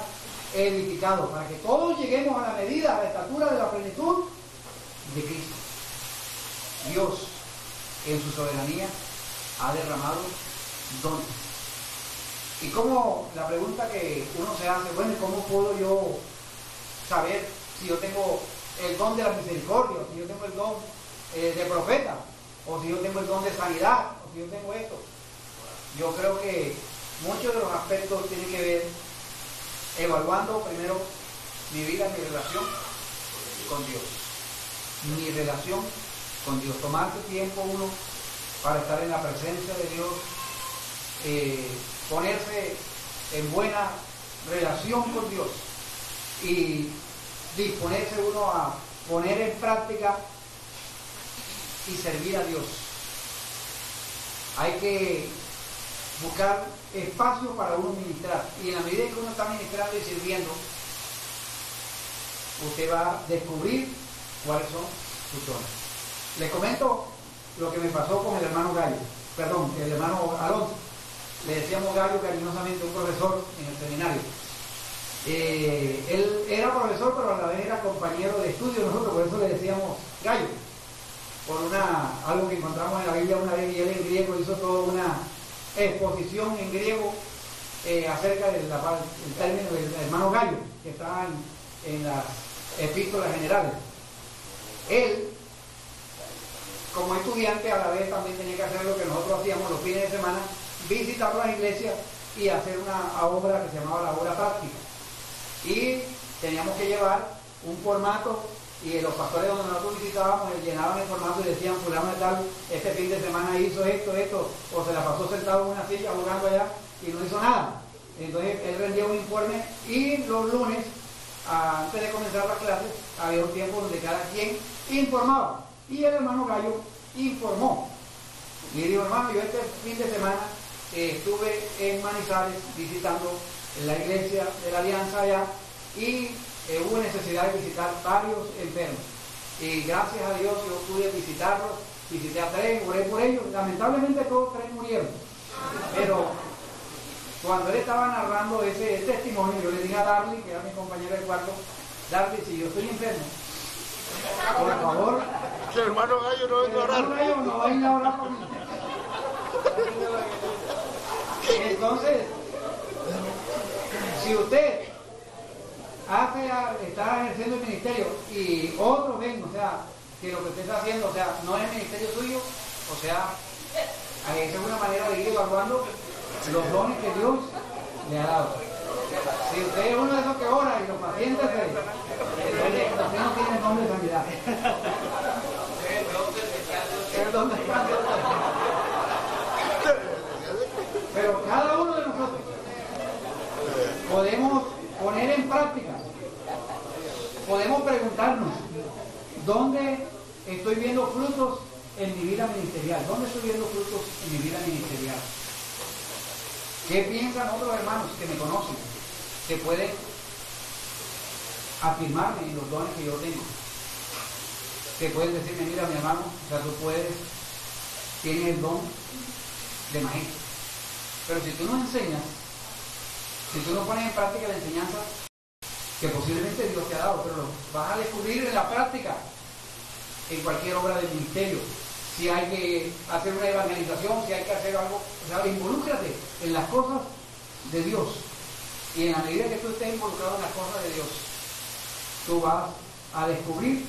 A: edificado, para que todos lleguemos a la medida, a la estatura de la plenitud de Cristo. Dios, en su soberanía, ha derramado dones. Y como la pregunta que uno se hace, bueno, ¿cómo puedo yo saber si yo tengo el don de la misericordia, o si yo tengo el don de profeta, o si yo tengo el don de sanidad, o si yo tengo esto? Yo creo que muchos de los aspectos tienen que ver evaluando primero mi vida, mi relación con Dios. Mi relación con Dios. Tomarse tiempo uno para estar en la presencia de Dios, ponerse en buena relación con Dios y disponerse uno a poner en práctica y servir a Dios. Hay que buscar espacio para uno ministrar, y en la medida que uno está ministrando y sirviendo, usted va a descubrir cuáles son sus dones. Les comento lo que me pasó con el hermano Gallo, el hermano Alonso. Le decíamos Gallo cariñosamente, un profesor en el seminario. Él era profesor, pero a la vez era compañero de estudio de nosotros, por eso le decíamos Gallo, por algo que encontramos en la Biblia una vez, y él en griego hizo toda una exposición en griego acerca del término del hermano Gallo, que está en las epístolas generales. él, como estudiante, a la vez también tenía que hacer lo que nosotros hacíamos los fines de semana, visitar las iglesias y hacer una obra que se llamaba la obra práctica. Y teníamos que llevar un formato, y los pastores donde nosotros visitábamos llenaban el formato y decían: fulano de tal, este fin de semana hizo esto, o se la pasó sentado en una silla jugando allá y no hizo nada. Entonces él rendía un informe, y los lunes, antes de comenzar las clases, había un tiempo donde cada quien informaba, y el hermano Gallo informó y dijo: hermano, yo este fin de semana estuve en Manizales visitando la iglesia de la Alianza allá, y hubo necesidad de visitar varios enfermos, y gracias a Dios yo pude visitarlos, visité a 3, oré por ellos. Lamentablemente todos 3 murieron, pero cuando él estaba narrando ese testimonio, yo le dije a Darly, que era mi compañera de cuarto: Darly, si yo estoy enfermo, por favor,
C: el hermano Gallo no venga a orar.
A: el hermano Gallo no venga a orar por mí. Entonces, si usted está ejerciendo el ministerio y otros ven, o sea, que lo que usted está haciendo, o sea, no es el ministerio suyo, o sea, esa es una manera de ir evaluando los dones que Dios le ha dado. Si usted es uno de esos que ora y los pacientes usted no tiene el don de sanidad. El don de sanidad. Pero cada uno de nosotros podemos poner en práctica, podemos preguntarnos: ¿dónde estoy viendo frutos en mi vida ministerial? ¿Dónde estoy viendo frutos en mi vida ministerial? ¿Qué piensan otros hermanos que me conocen, que pueden afirmarme en los dones que yo tengo? Que pueden decirme: mira, mi hermano, o sea, tú tienes el don de maestro. Pero si tú no enseñas, si tú no pones en práctica la enseñanza que posiblemente Dios te ha dado, pero lo vas a descubrir en la práctica, en cualquier obra del ministerio. Si hay que hacer una evangelización, si hay que hacer algo, o sea, involúcrate en las cosas de Dios. Y en la medida que tú estés involucrado en las cosas de Dios, tú vas a descubrir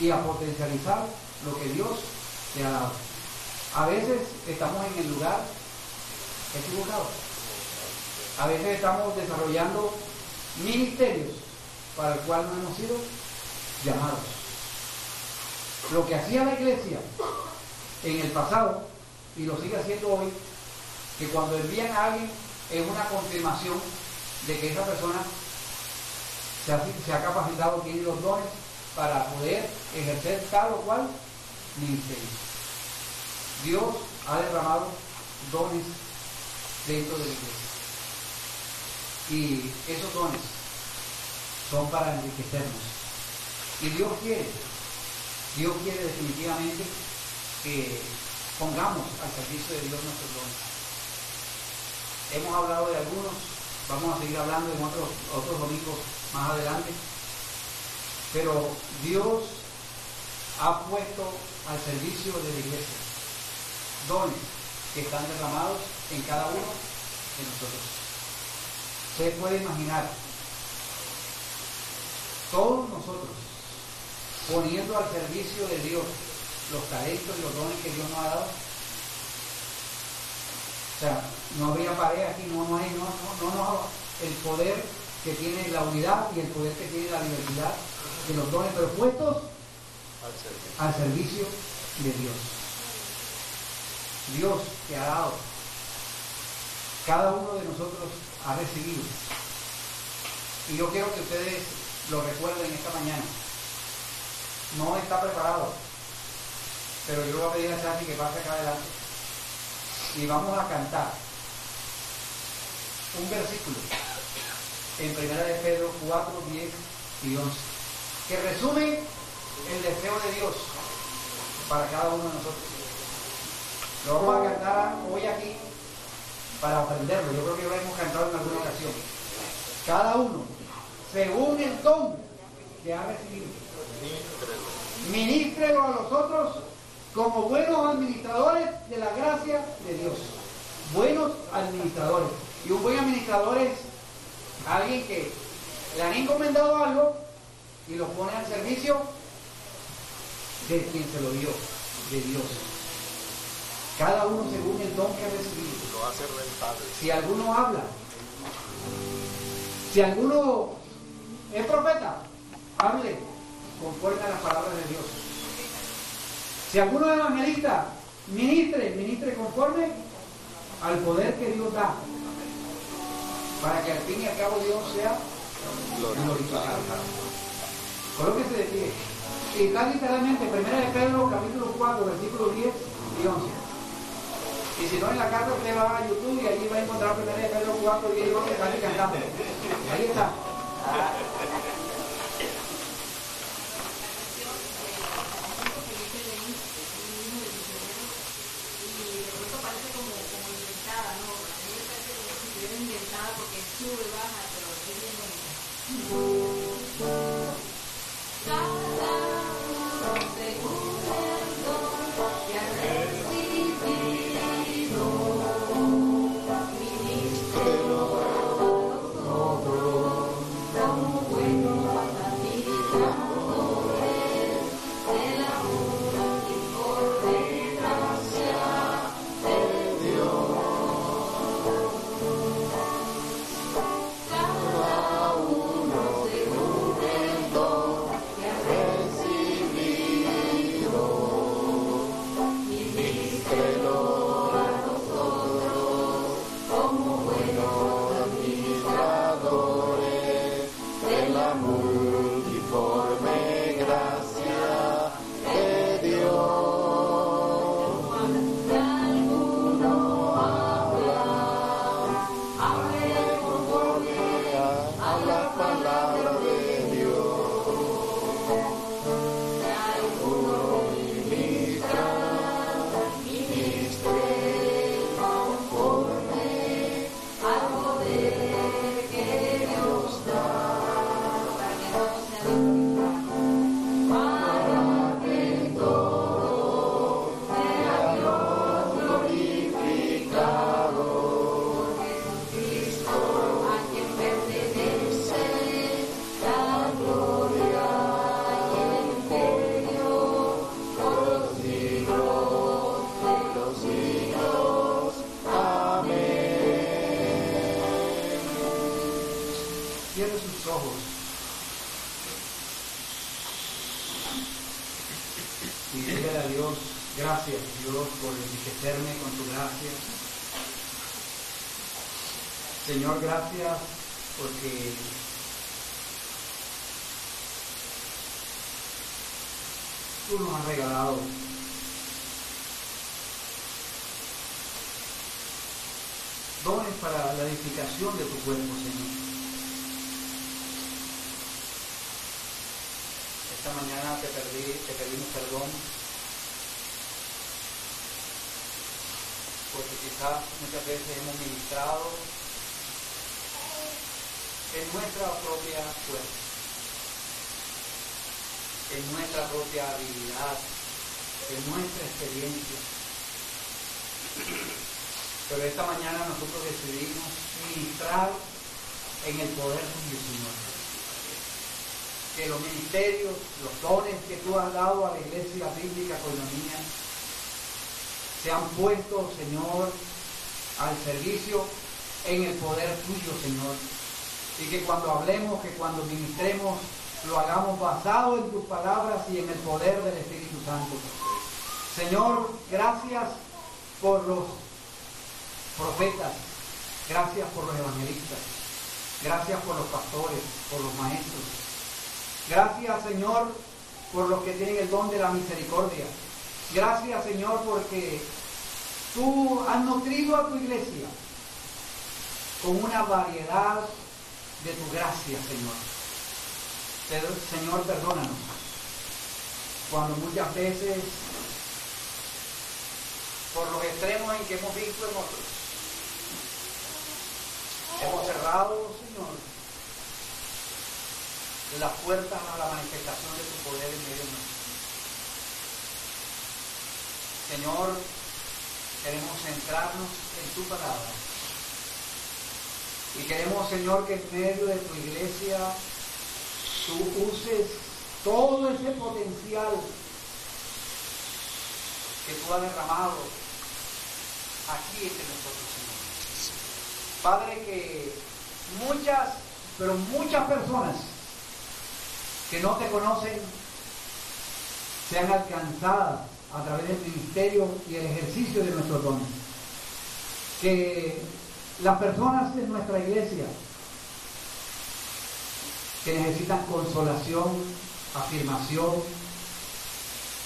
A: y a potencializar lo que Dios te ha dado. A veces estamos en el lugar equivocado. A veces estamos desarrollando ministerios para el cual no hemos sido llamados. Lo que hacía la iglesia en el pasado, y lo sigue haciendo hoy, que cuando envían a alguien es una confirmación de que esa persona se ha capacitado, tiene los dones para poder ejercer tal o cual ministerio. Dios ha derramado dones dentro de la iglesia, y esos dones son para enriquecernos, y Dios quiere definitivamente que pongamos al servicio de Dios nuestros dones. Hemos hablado de algunos, vamos a seguir hablando en otros domingos más adelante, pero Dios ha puesto al servicio de la iglesia dones que están derramados en cada uno de nosotros. Usted puede imaginar todos nosotros poniendo al servicio de Dios los talentos y los dones que Dios nos ha dado. O sea, no habría pared aquí, no hay el poder que tiene la unidad y el poder que tiene la diversidad de los dones, pero puestos al servicio de Dios. Dios te ha dado, cada uno de nosotros ha recibido, y yo quiero que ustedes lo recuerden esta mañana. No está preparado, pero yo le voy a pedir a Chachi que pase acá adelante y vamos a cantar un versículo en 1 de Pedro 4, 10 y 11 que resume el deseo de Dios para cada uno de nosotros. Lo vamos a cantar hoy aquí para aprenderlo. Yo creo que lo hemos cantado en alguna ocasión. Cada uno, según el don que ha recibido, ministrelo a los otros como buenos administradores de la gracia de Dios. Buenos administradores. Y un buen administrador es alguien que le han encomendado algo y lo pone al servicio de quien se lo dio, de Dios. Cada uno según el don que ha recibido.
C: Lo hace rentable.
A: Si alguno habla, si alguno es profeta, hable conforme a las palabras de Dios. Si alguno es evangelista, ministre conforme al poder que Dios da, para que al fin y al cabo Dios sea glorificado. Colóquese de pie. Y está literalmente 1 de Pedro capítulo 4, versículos 10 y 11. Y si no, en la carta usted va a YouTube y allí va a encontrar 1 de Pedro 4, 10 y 11, casi cantando. Ahí está.
D: Porque sube, baja, pero es bien bonita. Cada uno según el don que ha recibido, ministro a nosotros, como buenos administradores del amor y por desgracia de Dios.
A: Gracias, Dios, por enriquecerme con tu gracia. Señor, gracias porque tú nos has regalado dones para la edificación de tu cuerpo, Señor. Esta mañana te pedimos perdón porque quizás muchas veces hemos ministrado en nuestra propia fuerza, en nuestra propia habilidad, en nuestra experiencia. Pero esta mañana nosotros decidimos ministrar en el poder tuyo, Señor. Que los ministerios, los dones que tú has dado a la Iglesia Bíblica Koinonia sean puestos, Señor, al servicio en el poder tuyo, Señor. Y que cuando hablemos, que cuando ministremos, lo hagamos basado en tus palabras y en el poder del Espíritu Santo. Señor, gracias por los profetas, gracias por los evangelistas, gracias por los pastores, por los maestros. Gracias, Señor, por los que tienen el don de la misericordia. Gracias, Señor, porque tú has nutrido a tu iglesia con una variedad de tu gracia, Señor. Señor, perdónanos cuando muchas veces, por los extremos en que hemos visto en otros, hemos cerrado, Señor, las puertas a la manifestación de tu poder en medio nuestro. Señor, queremos centrarnos en tu palabra y queremos, Señor, que en medio de tu iglesia tú uses todo ese potencial que tú has derramado aquí entre nosotros, Señor. Padre, que muchas, pero muchas personas que no te conocen sean alcanzadas a través del ministerio y el ejercicio de nuestros dones. Que las personas en nuestra iglesia que necesitan consolación, afirmación,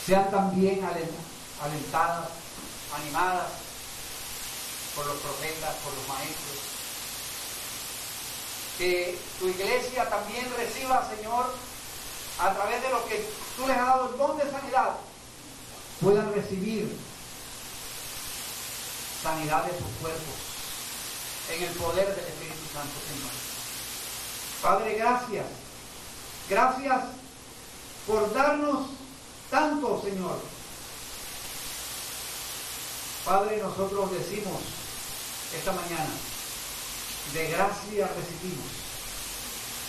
A: sean también alentadas, animadas por los profetas, por los maestros. Que tu iglesia también reciba, Señor, a través de lo que tú les has dado el don de sanidad, puedan recibir sanidad de sus cuerpos en el poder del Espíritu Santo, Señor. Padre, gracias. Gracias por darnos tanto, Señor. Padre, nosotros decimos esta mañana, de gracia recibimos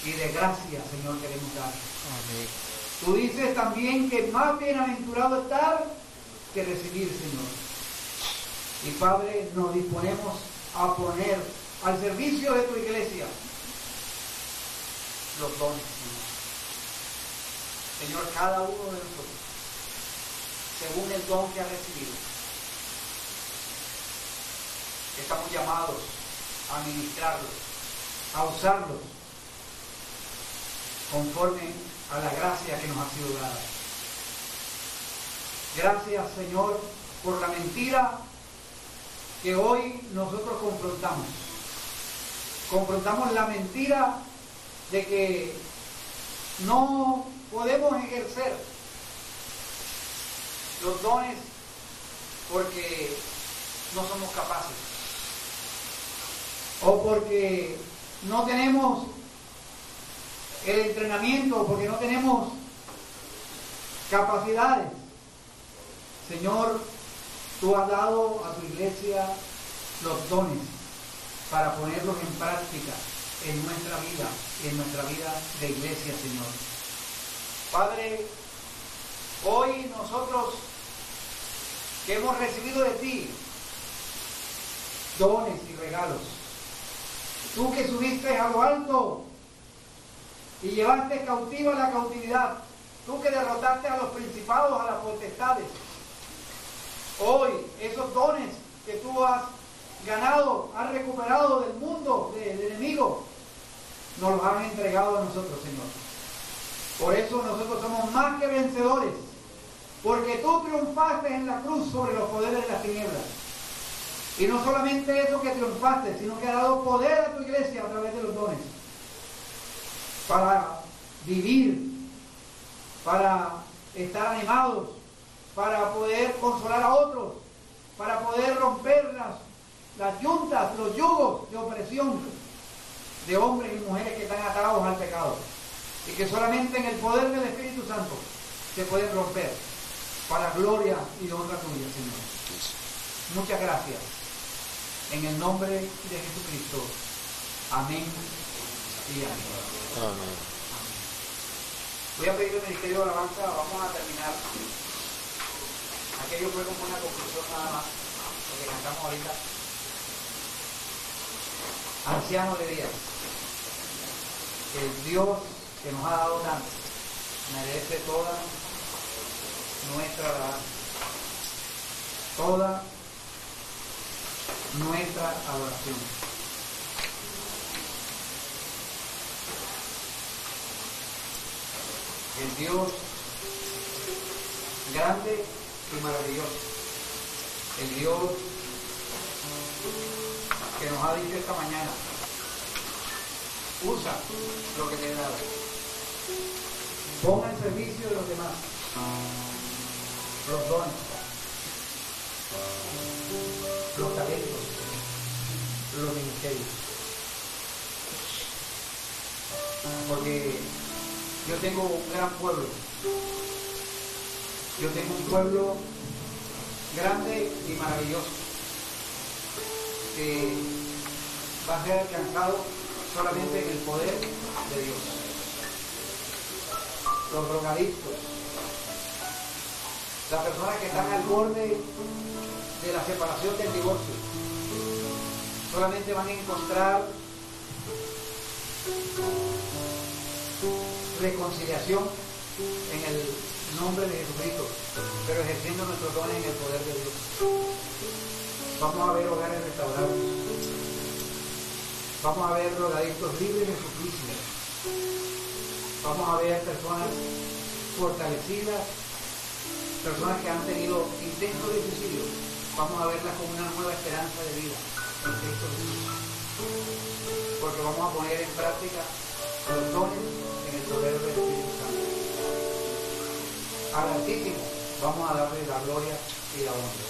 A: y de gracia, Señor, queremos dar. Amén. Tú dices también que más bienaventurado estar que recibir, Señor. Y Padre, nos disponemos a poner al servicio de tu iglesia los dones, Señor. Señor, cada uno de nosotros, según el don que ha recibido, estamos llamados a ministrarlos, a usarlos conforme a la gracia que nos ha sido dada. Gracias, Señor, por la mentira que hoy nosotros confrontamos. Confrontamos la mentira de que no podemos ejercer los dones porque no somos capaces, o porque no tenemos el entrenamiento, porque no tenemos capacidades. Señor, tú has dado a tu iglesia los dones para ponerlos en práctica en nuestra vida de iglesia, Señor. Padre, hoy nosotros que hemos recibido de ti dones y regalos, tú que subiste a lo alto y llevaste cautiva la cautividad, tú que derrotaste a los principados, a las potestades, hoy esos dones que tú has ganado, has recuperado del mundo, del enemigo, nos los has entregado a nosotros, Señor. Por eso nosotros somos más que vencedores, porque tú triunfaste en la cruz sobre los poderes de las tinieblas. Y no solamente eso que triunfaste, sino que has dado poder a tu iglesia a través de los dones, para vivir, para estar animados, para poder consolar a otros, para poder romper las yuntas, los yugos de opresión de hombres y mujeres que están atados al pecado, y que solamente en el poder del Espíritu Santo se pueden romper, para gloria y honra tuya, Señor. Muchas gracias. En el nombre de Jesucristo. Amén y amén.
C: Amén.
A: Voy a pedir el ministerio de alabanza. Vamos a terminar. Aquello fue como una conclusión nada más, lo que cantamos ahorita. Anciano de días, el Dios que nos ha dado tanto merece toda nuestra alabanza, toda nuestra adoración. El Dios grande y maravilloso, el Dios que nos ha dicho esta mañana, usa lo que te he dado, pon al servicio de los demás los dones, los talentos, los ministerios. Porque yo tengo un gran pueblo, yo tengo un pueblo grande y maravilloso que va a ser alcanzado solamente en el poder de Dios. Los drogadictos, Las personas que están al borde de la separación del divorcio solamente van a encontrar reconciliación en el nombre de Jesucristo, pero ejerciendo nuestros dones en el poder de Dios. Vamos a ver hogares restaurados. Vamos a ver drogadictos libres de su crisis. Vamos a ver personas fortalecidas, personas que han tenido intensos de suicidio. Vamos a verlas con una nueva esperanza de vida en Cristo Jesús. Porque vamos a poner en práctica los dones en el poder del Espíritu Santo. Al Altísimo vamos a darle la gloria y la honra.